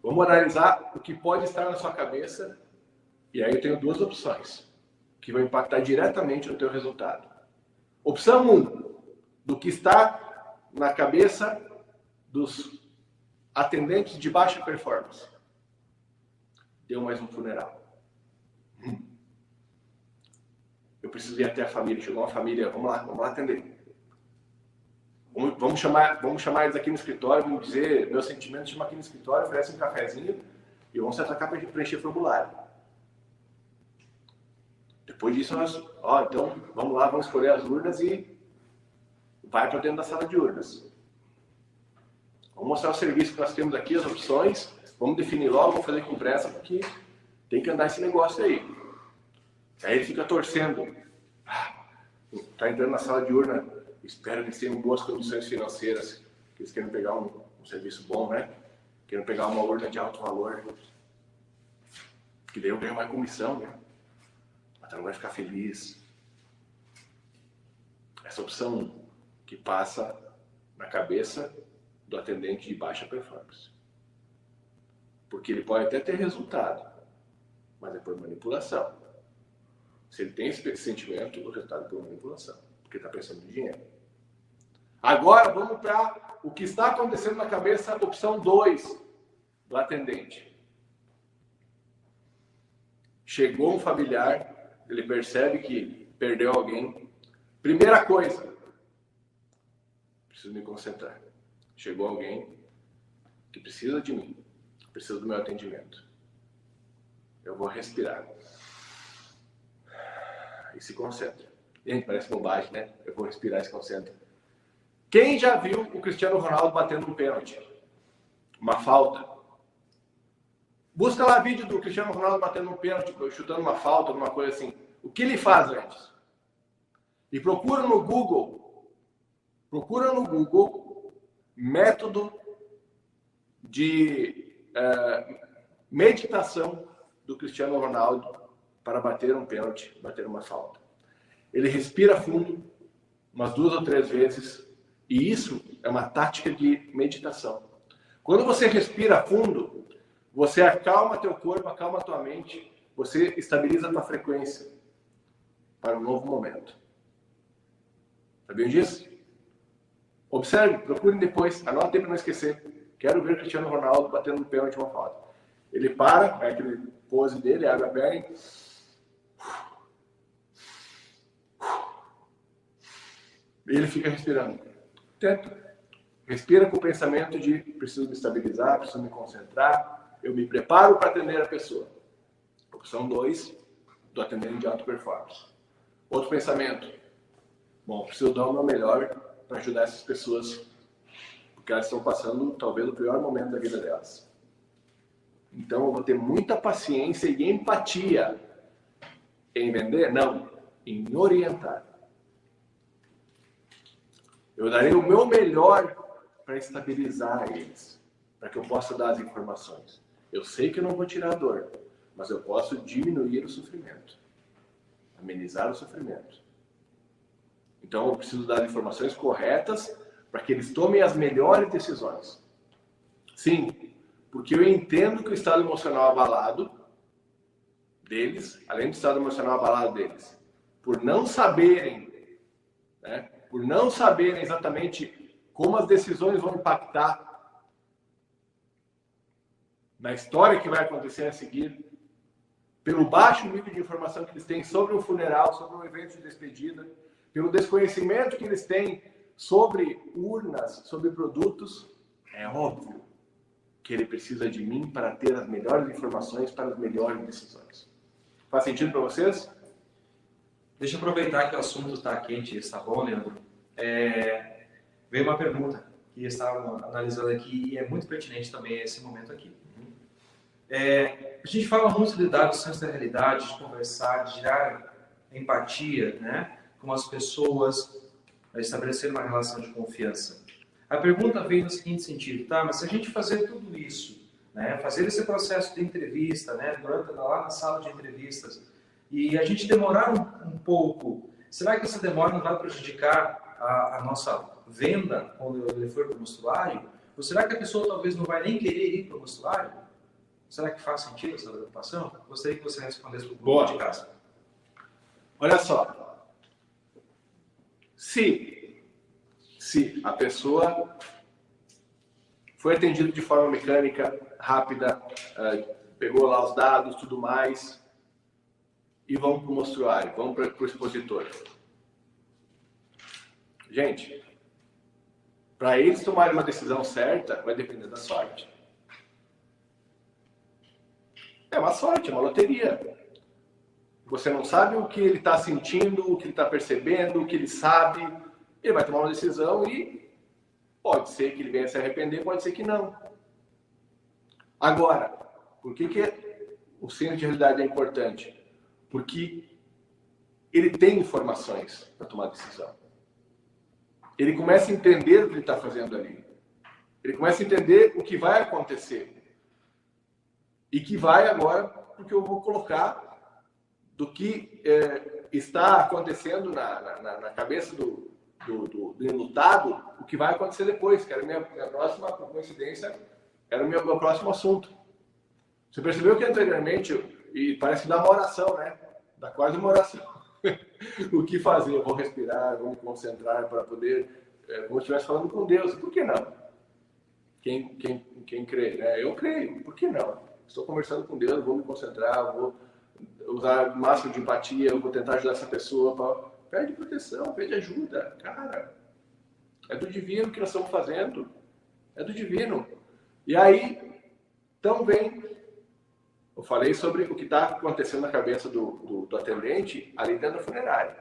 Vamos analisar o que pode estar na sua cabeça, e aí eu tenho duas opções, que vão impactar diretamente no teu resultado. Opção 1, do que está na cabeça dos atendentes de baixa performance. Deu mais um funeral. Eu preciso ir até a família. Chegou uma família, vamos lá atender. Vamos chamar eles aqui no escritório, vamos dizer, meu sentimento, chama aqui no escritório, oferece um cafezinho e vamos se atacar para preencher formulário. Depois disso, então vamos lá, vamos escolher as urnas e vai para dentro da sala de urnas. Vamos mostrar o serviço que nós temos aqui, as opções, vamos definir logo, vamos fazer com pressa, porque tem que andar esse negócio aí. Aí ele fica torcendo. Está entrando na sala de urna, espero que eles tenham boas condições financeiras, que eles querem pegar um serviço bom, né? Querem pegar uma urna de alto valor, que daí eu ganho mais comissão, né? Mas não vai ficar feliz. Essa opção que passa na cabeça do atendente de baixa performance. Porque ele pode até ter resultado, mas é por manipulação. Se ele tem esse sentimento, o resultado é por manipulação, porque está pensando em dinheiro. Agora vamos para o que está acontecendo na cabeça, opção 2 do atendente. Chegou um familiar, ele percebe que perdeu alguém. Primeira coisa, preciso me concentrar. Chegou alguém que precisa de mim, precisa do meu atendimento. Eu vou respirar. E se concentra. Gente, parece bobagem, né? Eu vou respirar e se concentra. Quem já viu o Cristiano Ronaldo batendo um pênalti? Uma falta. Busca lá vídeo do Cristiano Ronaldo batendo um pênalti, chutando uma falta, alguma coisa assim. O que ele faz antes? E procura no Google método de meditação do Cristiano Ronaldo para bater um pênalti, bater uma falta. Ele respira fundo umas 2 ou 3 vezes e isso é uma tática de meditação. Quando você respira fundo, você acalma teu corpo, acalma tua mente, você estabiliza a tua frequência para um novo momento. Sabiam disso? Observe, procurem depois, anotem para não esquecer. Quero ver Cristiano Ronaldo batendo um pênalti uma falta. Ele para, é aquele pose dele, abre a perna e ele fica respirando. Tenta. Respira com o pensamento de preciso me estabilizar, preciso me concentrar, eu me preparo para atender a pessoa. Opção 2, do atendimento de alta performance. Outro pensamento, bom, preciso dar o meu melhor para ajudar essas pessoas, porque elas estão passando talvez o pior momento da vida delas. Então eu vou ter muita paciência e empatia em vender? Não, em orientar. Eu darei o meu melhor para estabilizar eles, para que eu possa dar as informações. Eu sei que eu não vou tirar a dor, mas eu posso diminuir o sofrimento, amenizar o sofrimento. Então eu preciso dar as informações corretas para que eles tomem as melhores decisões. Sim, porque eu entendo que o estado emocional abalado deles, além do estado emocional abalado deles, por não saberem, né, por não saberem exatamente como as decisões vão impactar na história que vai acontecer a seguir, pelo baixo nível de informação que eles têm sobre um funeral, sobre um evento de despedida, pelo desconhecimento que eles têm sobre urnas, sobre produtos, é óbvio que ele precisa de mim para ter as melhores informações para as melhores decisões. Faz sentido para vocês? Deixa eu aproveitar que o assunto está quente, está bom, Leandro? Veio uma pergunta que estava analisando aqui e é muito pertinente também a esse momento aqui. A gente fala muito de dar o senso da realidade, de conversar, de gerar empatia, né, com as pessoas, estabelecer uma relação de confiança. A pergunta veio no seguinte sentido, tá? Mas se a gente fazer tudo isso, né, fazer esse processo de entrevista, né, lá na sala de entrevistas, e a gente demorar um pouco, será que essa demora não vai prejudicar a nossa venda quando ele for para o mostruário? Ou será que a pessoa talvez não vai nem querer ir para o mostruário? Será que faz sentido essa preocupação? Gostaria que você respondesse para o grupo de casa. Olha só. Se a pessoa foi atendida de forma mecânica, rápida, pegou lá os dados, tudo mais, e vamos para o mostruário, vamos para o expositor. Gente, para eles tomarem uma decisão certa, vai depender da sorte. É uma sorte, é uma loteria. Você não sabe o que ele está sentindo, o que ele está percebendo, o que ele sabe. Ele vai tomar uma decisão e pode ser que ele venha se arrepender, pode ser que não. Agora, por que o senso de realidade é importante? Porque ele tem informações para tomar decisão. Ele começa a entender o que ele está fazendo ali. Ele começa a entender o que vai acontecer. E que vai agora, porque eu vou colocar do que está acontecendo na cabeça do enlutado, o que vai acontecer depois, que era a minha próxima, por coincidência, era o meu próximo assunto. Você percebeu que anteriormente, e parece que dá uma oração, né? Dá quase uma oração. O que fazer? Eu vou respirar, vou me concentrar para poder, como se estivesse falando com Deus. Por que não? Quem crê, né? Eu creio. Por que não? Estou conversando com Deus, vou me concentrar, vou usar o máximo de empatia, eu vou tentar ajudar essa pessoa. Pede proteção, pede ajuda. Cara, É do divino que nós estamos fazendo. É do divino. E aí, então vem. Eu falei sobre o que está acontecendo na cabeça do atendente ali dentro da funerária.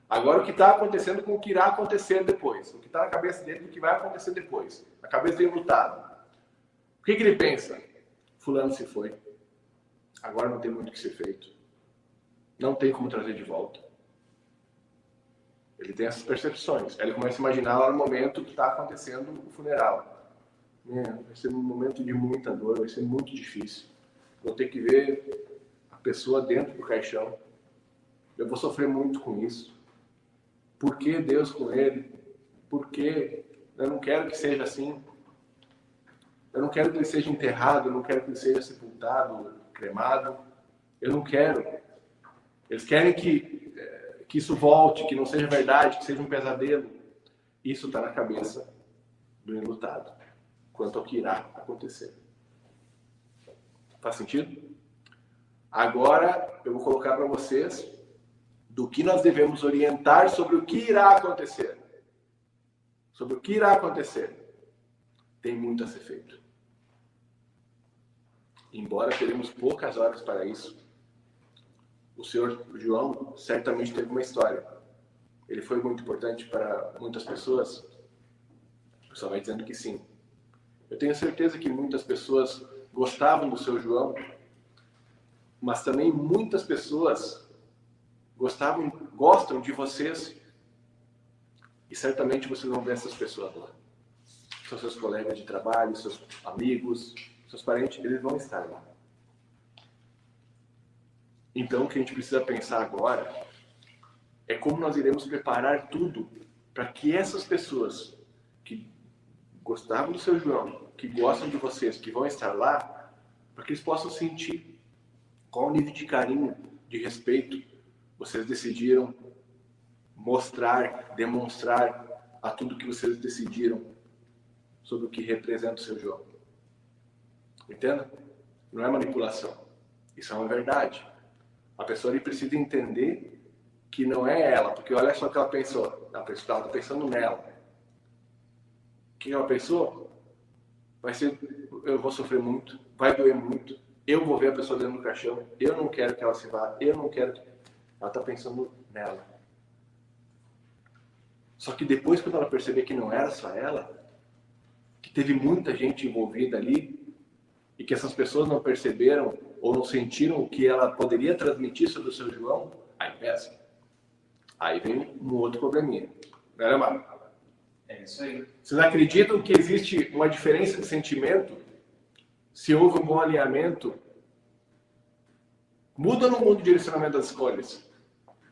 Agora, o que está acontecendo com o que irá acontecer depois. O que está na cabeça dele, o que vai acontecer depois. A cabeça dele lutado. O que ele pensa? Fulano se foi. Agora não tem muito o que ser feito. Não tem como trazer de volta. Ele tem essas percepções. Aí ele começa a imaginar lá no momento que está acontecendo o funeral. Vai ser um momento de muita dor, vai ser muito difícil. Vou ter que ver a pessoa dentro do caixão. Eu vou sofrer muito com isso. Por que Deus com ele? Por que? Eu não quero que seja assim. Eu não quero que ele seja enterrado, eu não quero que ele seja sepultado, cremado. Eu não quero. Eles querem que isso volte, que não seja verdade, que seja um pesadelo. Isso está na cabeça do enlutado, quanto ao que irá acontecer. Faz sentido? Agora eu vou colocar para vocês do que nós devemos orientar sobre o que irá acontecer. Sobre o que irá acontecer. Tem muito a ser feito. Embora teremos poucas horas para isso, o senhor João certamente teve uma história. Ele foi muito importante para muitas pessoas. O pessoal vai dizendo que sim. Eu tenho certeza que muitas pessoas gostavam do seu João, mas também muitas pessoas gostam de vocês, e certamente vocês vão ver essas pessoas lá. São seus colegas de trabalho, seus amigos, seus parentes, eles vão estar lá. Então, o que a gente precisa pensar agora é como nós iremos preparar tudo para que essas pessoas que gostavam do seu João, que gostam de vocês, que vão estar lá, para que eles possam sentir qual o nível de carinho, de respeito vocês decidiram mostrar, demonstrar a tudo que vocês decidiram sobre o que representa o seu João. Entenda? Não é manipulação. Isso é uma verdade. A pessoa ali precisa entender que não é ela, porque olha só o que ela pensou. Ela estava pensando nela. O que ela pensou? Eu vou sofrer muito, vai doer muito, eu vou ver a pessoa dentro do caixão, eu não quero que ela se vá, eu não quero que... Ela está pensando nela. Só que depois, quando ela perceber que não era só ela, que teve muita gente envolvida ali, e que essas pessoas não perceberam ou não sentiram o que ela poderia transmitir sobre o seu João, aí pensa. Aí vem um outro probleminha. Não é, Mário? É isso aí. Vocês acreditam que existe uma diferença de sentimento? Se houve um bom alinhamento, muda ou não muda o direcionamento das escolhas?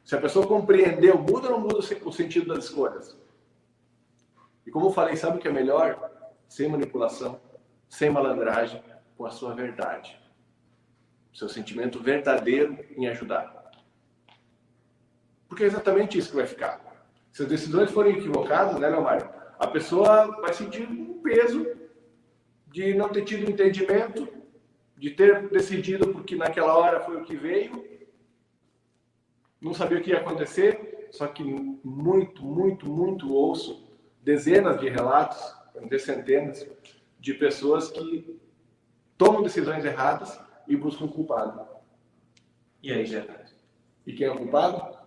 Se a pessoa compreendeu, muda ou não muda o sentido das escolhas? E como eu falei, sabe o que é melhor? Sem manipulação, sem malandragem, com a sua verdade. Seu sentimento verdadeiro em ajudar. Porque é exatamente isso que vai ficar. Se as decisões forem equivocadas, né, Leomário? A pessoa vai sentir um peso de não ter tido entendimento, de ter decidido porque naquela hora foi o que veio, não sabia o que ia acontecer, só que muito ouço dezenas de relatos, de centenas, de pessoas que tomam decisões erradas e buscam um culpado. E aí, Gerard? E quem é o culpado?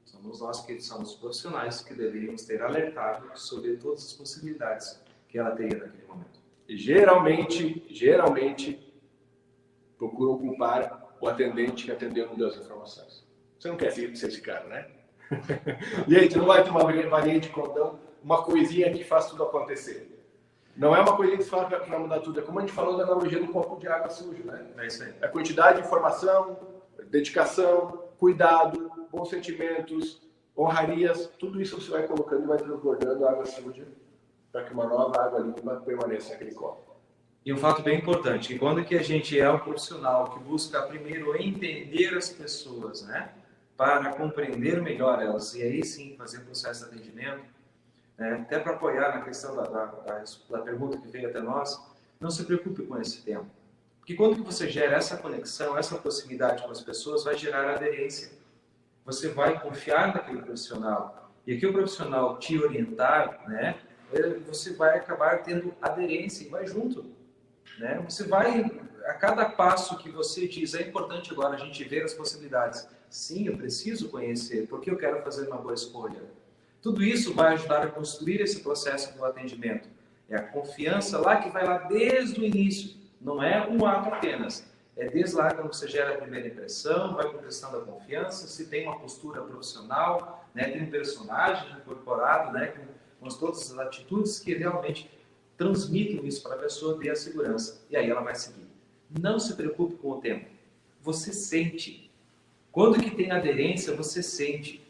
Somos nós que somos profissionais que deveríamos ter alertado sobre todas as possibilidades que ela teria naquele momento. Geralmente, procuram culpar o atendente que atendeu e não deu as informações. Você não quer ser esse cara, né? E aí, você não vai ter uma varinha de condão, uma coisinha que faz tudo acontecer. Não é uma coisinha que se fala que vai mudar tudo. É como a gente falou da analogia do copo de água sujo, né? É isso aí. A quantidade de informação, dedicação, cuidado, bons sentimentos, honrarias, tudo isso você vai colocando e vai transbordando a água suja para que uma nova água limpa permaneça naquele copo. E um fato bem importante, que quando que a gente é um profissional que busca primeiro entender as pessoas, né? Para compreender melhor elas, e aí sim fazer o processo de atendimento, até para apoiar na questão da pergunta que veio até nós, não se preocupe com esse tempo. Porque quando que você gera essa conexão, essa proximidade com as pessoas, vai gerar aderência. Você vai confiar naquele profissional. E aqui o profissional te orientar, né, você vai acabar tendo aderência e vai junto, né? Você vai, a cada passo que você diz, é importante agora a gente ver as possibilidades. Sim, eu preciso conhecer, porque eu quero fazer uma boa escolha. Tudo isso vai ajudar a construir esse processo do atendimento. É a confiança lá que vai lá desde o início. Não é um ato apenas. É desde lá quando você gera a primeira impressão, vai conquistando a confiança, se tem uma postura profissional, né, tem um personagem incorporado, né, com todas as atitudes que realmente transmitem isso para a pessoa ter a segurança. E aí ela vai seguir. Não se preocupe com o tempo. Você sente. Quando que tem aderência, você sente.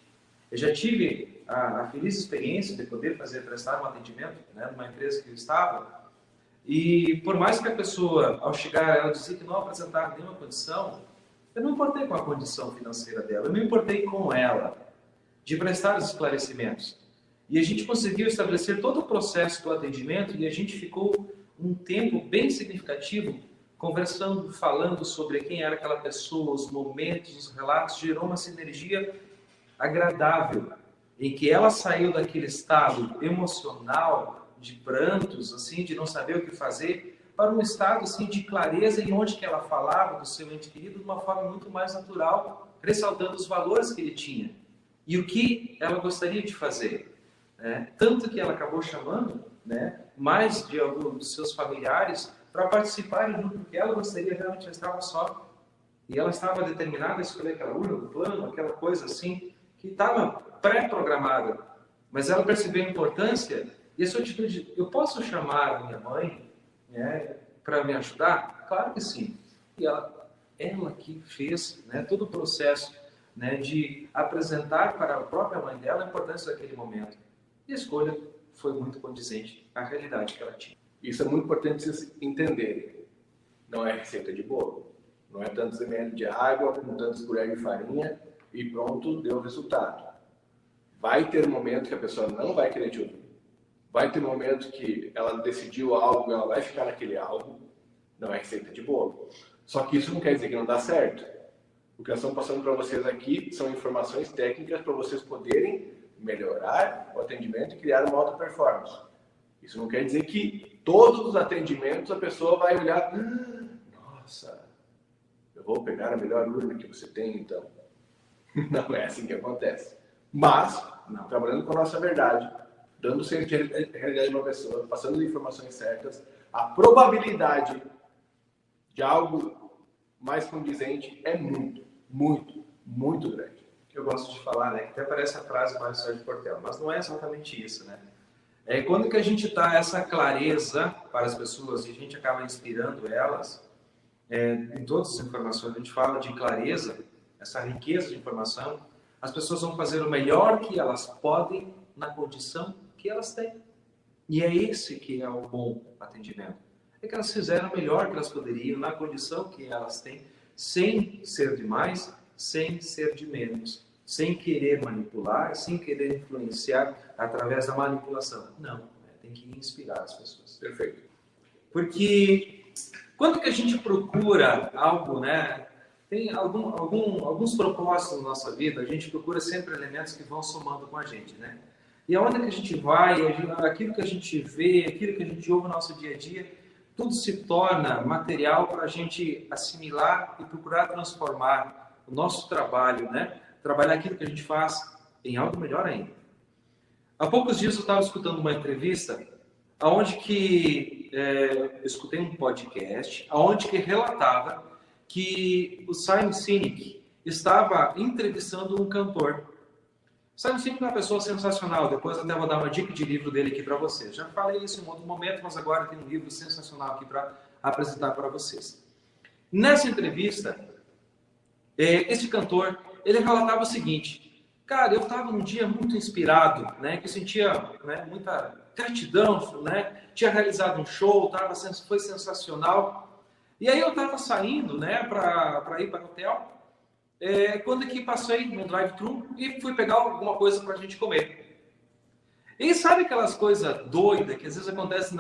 Eu já tive a feliz experiência de poder prestar um atendimento, né, numa empresa que eu estava, e por mais que a pessoa, ao chegar, ela dizia que não apresentava nenhuma condição, eu não importei com a condição financeira dela, eu me importei com ela, de prestar os esclarecimentos. E a gente conseguiu estabelecer todo o processo do atendimento e a gente ficou um tempo bem significativo conversando, falando sobre quem era aquela pessoa, os momentos, os relatos, gerou uma sinergia agradável, em que ela saiu daquele estado emocional, de prantos, assim, de não saber o que fazer, para um estado assim, de clareza em onde que ela falava do seu ente querido de uma forma muito mais natural, ressaltando os valores que ele tinha e o que ela gostaria de fazer. Né? Tanto que ela acabou chamando, né, mais de alguns dos seus familiares para participarem junto, porque ela gostaria realmente, ela estava só. E ela estava determinada a escolher aquela urna do plano, aquela coisa assim, que estava pré-programada. Mas ela percebeu a importância e essa atitude, eu posso chamar a minha mãe, né, para me ajudar? Claro que sim. E ela que fez, né, todo o processo, né, de apresentar para a própria mãe dela a importância daquele momento. E a escolha foi muito condizente à realidade que ela tinha. Isso é muito importante vocês entenderem. Não é receita de bolo. Não é tantos ml de água com tantas colheres de farinha e pronto, deu o resultado. Vai ter um momento que a pessoa não vai querer te ouvir. Vai ter um momento que ela decidiu algo, ela vai ficar naquele algo. Não é receita de bolo. Só que isso não quer dizer que não dá certo. O que nós estamos passando para vocês aqui são informações técnicas para vocês poderem melhorar o atendimento e criar uma alta performance. Isso não quer dizer que todos os atendimentos a pessoa vai olhar, nossa, eu vou pegar a melhor urna que você tem, então. Não é assim que acontece. Mas, trabalhando com a nossa verdade, dando realidade a uma pessoa, passando as informações certas, a probabilidade de algo mais condizente é muito, muito, muito grande. Eu gosto de falar, né, que até parece a frase do Mário Sérgio Cortella, mas não é exatamente isso, né? É quando que a gente dá essa clareza para as pessoas e a gente acaba inspirando elas, em todas as informações, a gente fala de clareza, essa riqueza de informação, as pessoas vão fazer o melhor que elas podem na condição que elas têm. E é esse que é o bom atendimento. É que elas fizeram o melhor que elas poderiam na condição que elas têm, sem ser de mais, sem ser de menos, sem querer manipular, sem querer influenciar através da manipulação. Não, tem que inspirar as pessoas. Perfeito. Porque quando que a gente procura algo, né? Tem alguns propósitos na nossa vida, a gente procura sempre elementos que vão somando com a gente, né? E aonde que a gente vai, aquilo que a gente vê, aquilo que a gente ouve no nosso dia a dia, tudo se torna material para a gente assimilar e procurar transformar o nosso trabalho, né? Trabalhar aquilo que a gente faz em algo melhor ainda. Há poucos dias eu estava escutando uma entrevista onde que eu escutei um podcast onde que relatava que o Simon Sinek estava entrevistando um cantor. O Simon Sinek é uma pessoa sensacional, depois até vou dar uma dica de livro dele aqui para vocês. Já falei isso em outro momento, mas agora tem um livro sensacional aqui para apresentar para vocês. Nessa entrevista, esse cantor, ele relatava o seguinte: cara, eu estava num dia muito inspirado, né, que eu sentia, né, muita gratidão, né, tinha realizado um show, foi sensacional. E aí eu estava saindo, né, para ir para o hotel, quando que passei no drive-thru e fui pegar alguma coisa para a gente comer. E sabe aquelas coisas doidas que às vezes acontecem,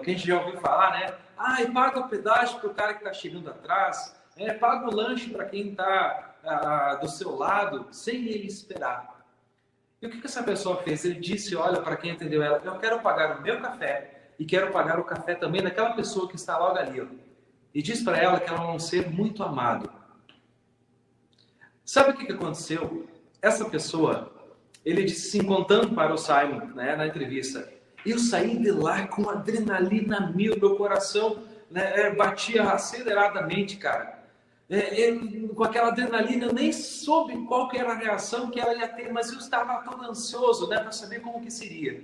que a gente já ouviu falar, né? E paga o pedágio para o cara que está chegando atrás, paga o lanche para quem está do seu lado, sem ele esperar. E o que essa pessoa fez? Ele disse, olha, para quem atendeu ela, eu quero pagar o meu café e quero pagar o café também daquela pessoa que está logo ali. Ó. E diz para ela que ela é um ser muito amado. Sabe o que aconteceu? Essa pessoa, ele disse assim, contando para o Simon, né, na entrevista, eu saí de lá com adrenalina mil, meu coração, né, batia aceleradamente, cara. Com aquela adrenalina, eu nem soube qual que era a reação que ela ia ter, mas eu estava todo ansioso, né, para saber como que seria.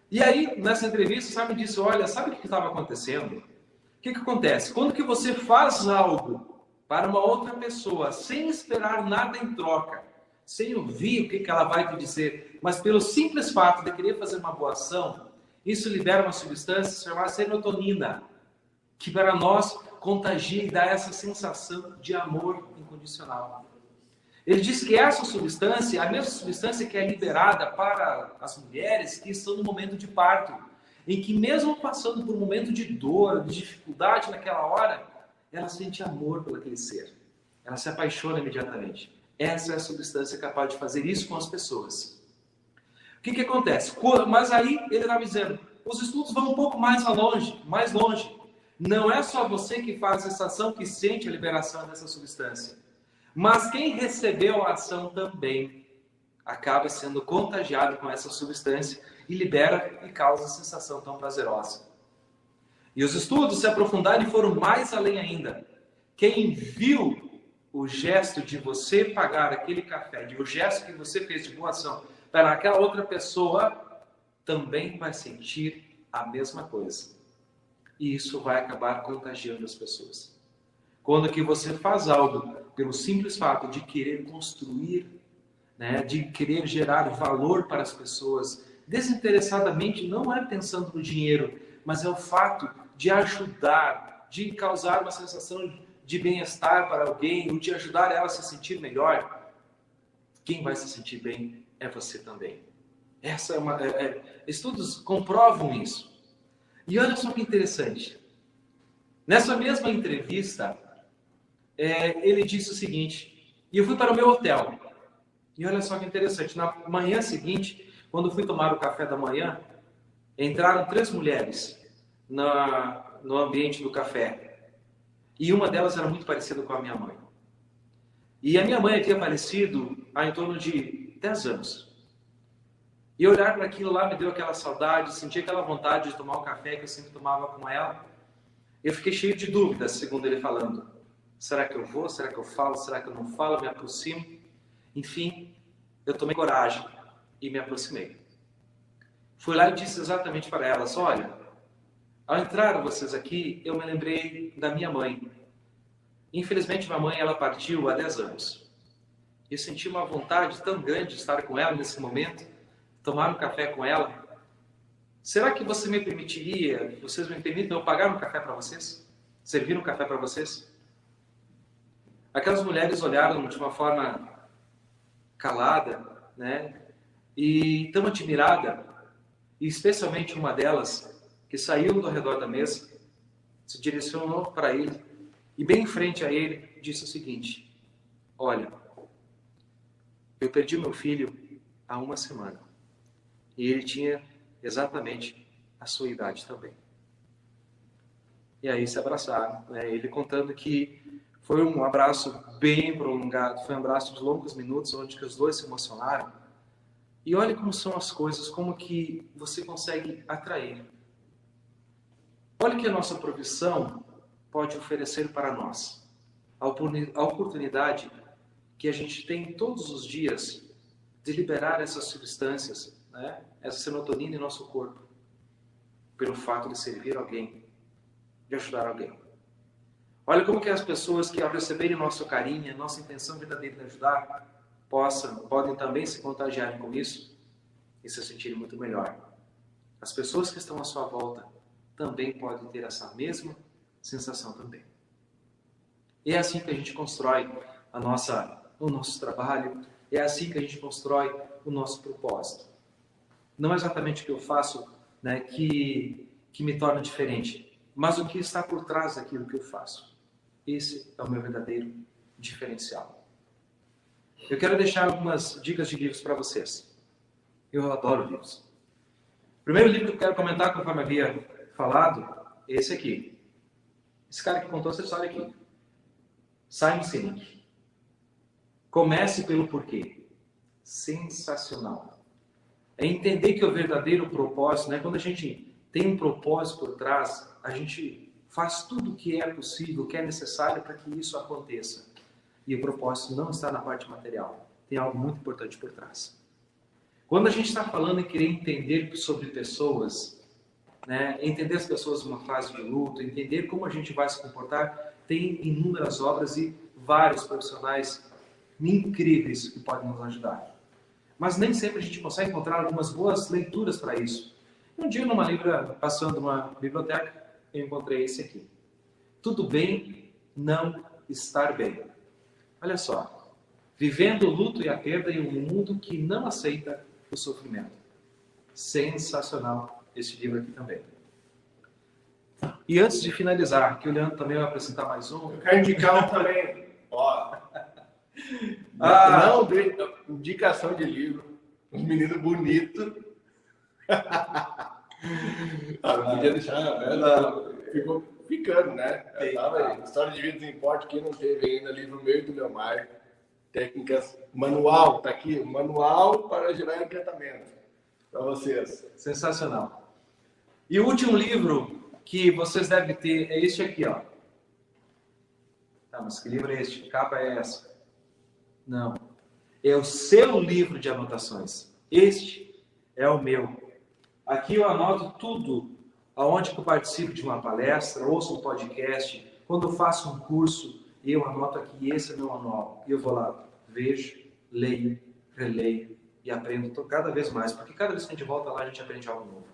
E aí, nessa entrevista, o Simon disse, olha, sabe o que estava acontecendo? O que acontece? Quando que você faz algo para uma outra pessoa, sem esperar nada em troca, sem ouvir o que ela vai te dizer, mas pelo simples fato de querer fazer uma boa ação, isso libera uma substância chamada serotonina, que para nós contagia e dá essa sensação de amor incondicional. Ele diz que essa substância, a mesma substância que é liberada para as mulheres que estão no momento de parto, em que mesmo passando por um momento de dor, de dificuldade naquela hora, ela sente amor por aquele ser. Ela se apaixona imediatamente. Essa é a substância capaz de fazer isso com as pessoas. O que acontece? Mas aí ele estava dizendo, os estudos vão um pouco mais longe. Não é só você que faz essa ação que sente a liberação dessa substância. Mas quem recebeu a ação também acaba sendo contagiado com essa substância e libera e causa a sensação tão prazerosa. E os estudos se aprofundaram e foram mais além ainda. Quem viu o gesto de você pagar aquele café, o gesto que você fez de boa ação para aquela outra pessoa, também vai sentir a mesma coisa. E isso vai acabar contagiando as pessoas. Quando que você faz algo pelo simples fato de querer construir, né, de querer gerar valor para as pessoas, desinteressadamente, não é pensando no dinheiro, mas é o fato de ajudar, de causar uma sensação de bem-estar para alguém, ou de ajudar ela a se sentir melhor, quem vai se sentir bem é você também. Estudos comprovam isso. E olha só que interessante. Nessa mesma entrevista, ele disse o seguinte, e eu fui para o meu hotel. E olha só que interessante, na manhã seguinte, quando fui tomar o café da manhã, entraram 3 mulheres no ambiente do café. E uma delas era muito parecida com a minha mãe. E a minha mãe tinha falecido há em torno de 10 anos. E olhar para aquilo lá me deu aquela saudade, senti aquela vontade de tomar o café que eu sempre tomava com ela. Eu fiquei cheio de dúvidas, segundo ele falando. Será que eu vou? Será que eu falo? Será que eu não falo? Me aproximo? Enfim, eu tomei coragem e me aproximei. Fui lá e disse exatamente para elas, olha, ao entrar vocês aqui, eu me lembrei da minha mãe. Infelizmente, minha mãe, ela partiu há 10 anos. Eu senti uma vontade tão grande de estar com ela nesse momento, tomar um café com ela. Será que você me permitiria, vocês me permitem eu pagar um café para vocês? Servir um café para vocês? Aquelas mulheres olharam de uma forma calada, né? E tão admirada, e especialmente uma delas, que saiu do redor da mesa, se direcionou para ele, e bem em frente a ele, disse o seguinte, olha, eu perdi meu filho há 1 semana, e ele tinha exatamente a sua idade também. E aí se abraçaram, né? Ele contando que foi um abraço bem prolongado, foi um abraço de longos minutos, onde que os dois se emocionaram. E olha como são as coisas, como que você consegue atrair. Olha que a nossa profissão pode oferecer para nós. A oportunidade que a gente tem todos os dias de liberar essas substâncias, né? Essa serotonina em nosso corpo, pelo fato de servir alguém, de ajudar alguém. Olha como que as pessoas que ao receberem nosso carinho, nossa intenção verdadeira de ajudar, podem também se contagiarem com isso e se sentirem muito melhor. As pessoas que estão à sua volta também podem ter essa mesma sensação também. E é assim que a gente constrói o nosso trabalho, é assim que a gente constrói o nosso propósito. Não é exatamente o que eu faço, né, que me torna diferente, mas o que está por trás daquilo que eu faço. Esse é o meu verdadeiro diferencial. eu quero deixar algumas dicas de livros para vocês. Eu adoro livros. O primeiro livro que eu quero comentar, conforme havia falado, é esse aqui. Esse cara que contou essa história aqui. Simon Sinek. Comece pelo porquê. Sensacional. É entender que o verdadeiro propósito, né? Quando a gente tem um propósito por trás, a gente faz tudo o que é possível, o que é necessário para que isso aconteça. E o propósito não está na parte material. Tem algo muito importante por trás. Quando a gente está falando em querer entender sobre pessoas, né? Entender as pessoas numa fase de luto, entender como a gente vai se comportar, tem inúmeras obras e vários profissionais incríveis que podem nos ajudar. Mas nem sempre a gente consegue encontrar algumas boas leituras para isso. Um dia, passando numa biblioteca, eu encontrei esse aqui. Tudo bem não estar bem. Olha só. Vivendo o luto e a perda em um mundo que não aceita o sofrimento. Sensacional esse livro aqui também. E antes de finalizar, que o Leandro também vai apresentar mais um. Eu quero indicar um também. Ó. Não dei indicação de livro. Um menino bonito. Não podia deixar, né? Ficou ficando, né? História de vida sem importe, quem não teve ainda, livro meu e do meu Mário. Técnicas, manual, tá aqui, manual para gerar encantamento para vocês. Sensacional. E o último livro que vocês devem ter é este aqui, ó. Tá, mas que livro é este? Que capa é essa? Não. É o seu livro de anotações. Este é o meu. Aqui eu anoto tudo. Aonde que eu participo de uma palestra, ouço um podcast, quando eu faço um curso, eu anoto aqui, esse é meu manual. E eu vou lá, vejo, leio, releio e aprendo cada vez mais. Porque cada vez que a gente volta lá, a gente aprende algo novo.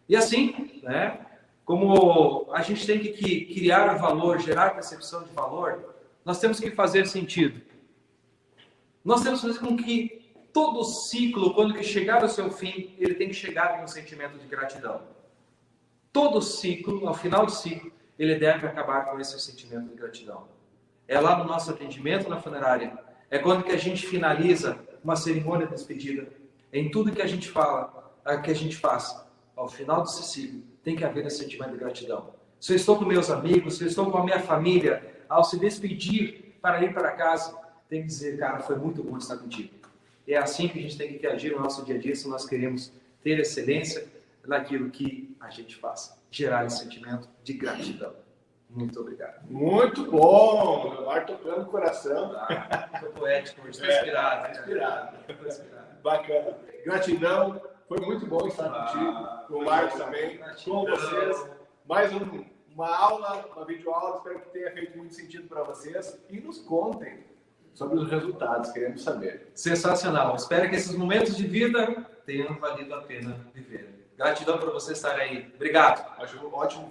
E assim, né, como a gente tem que criar valor, gerar percepção de valor, nós temos que fazer sentido. Nós temos que fazer com que todo ciclo, quando que chegar ao seu fim, ele tem que chegar em um sentimento de gratidão. Todo ciclo, ao final do ciclo, ele deve acabar com esse sentimento de gratidão. É lá no nosso atendimento na funerária. É quando que a gente finaliza uma cerimônia de despedida. É em tudo que a gente fala, que a gente faz. Ao final desse ciclo, tem que haver esse sentimento de gratidão. Se eu estou com meus amigos, se eu estou com a minha família, ao se despedir para ir para casa, tem que dizer, cara, foi muito bom estar contigo. É assim que a gente tem que agir no nosso dia a dia, se nós queremos ter excelência naquilo que a gente faz. Gerar esse sentimento de gratidão. Muito obrigado. Muito bom! Vai tocando o coração. Estou poético, estou inspirado. Inspirado. Bacana. Gratidão. Foi muito bom estar contigo. Com o Marcos também. Com vocês. Mais uma aula, uma videoaula. Espero que tenha feito muito sentido para vocês. E nos contem sobre os resultados. Queremos saber. Sensacional. Espero que esses momentos de vida tenham valido a pena viver. Gratidão por você estar aí. Obrigado.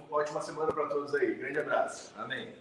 Ótima semana para todos aí. Grande abraço. Amém.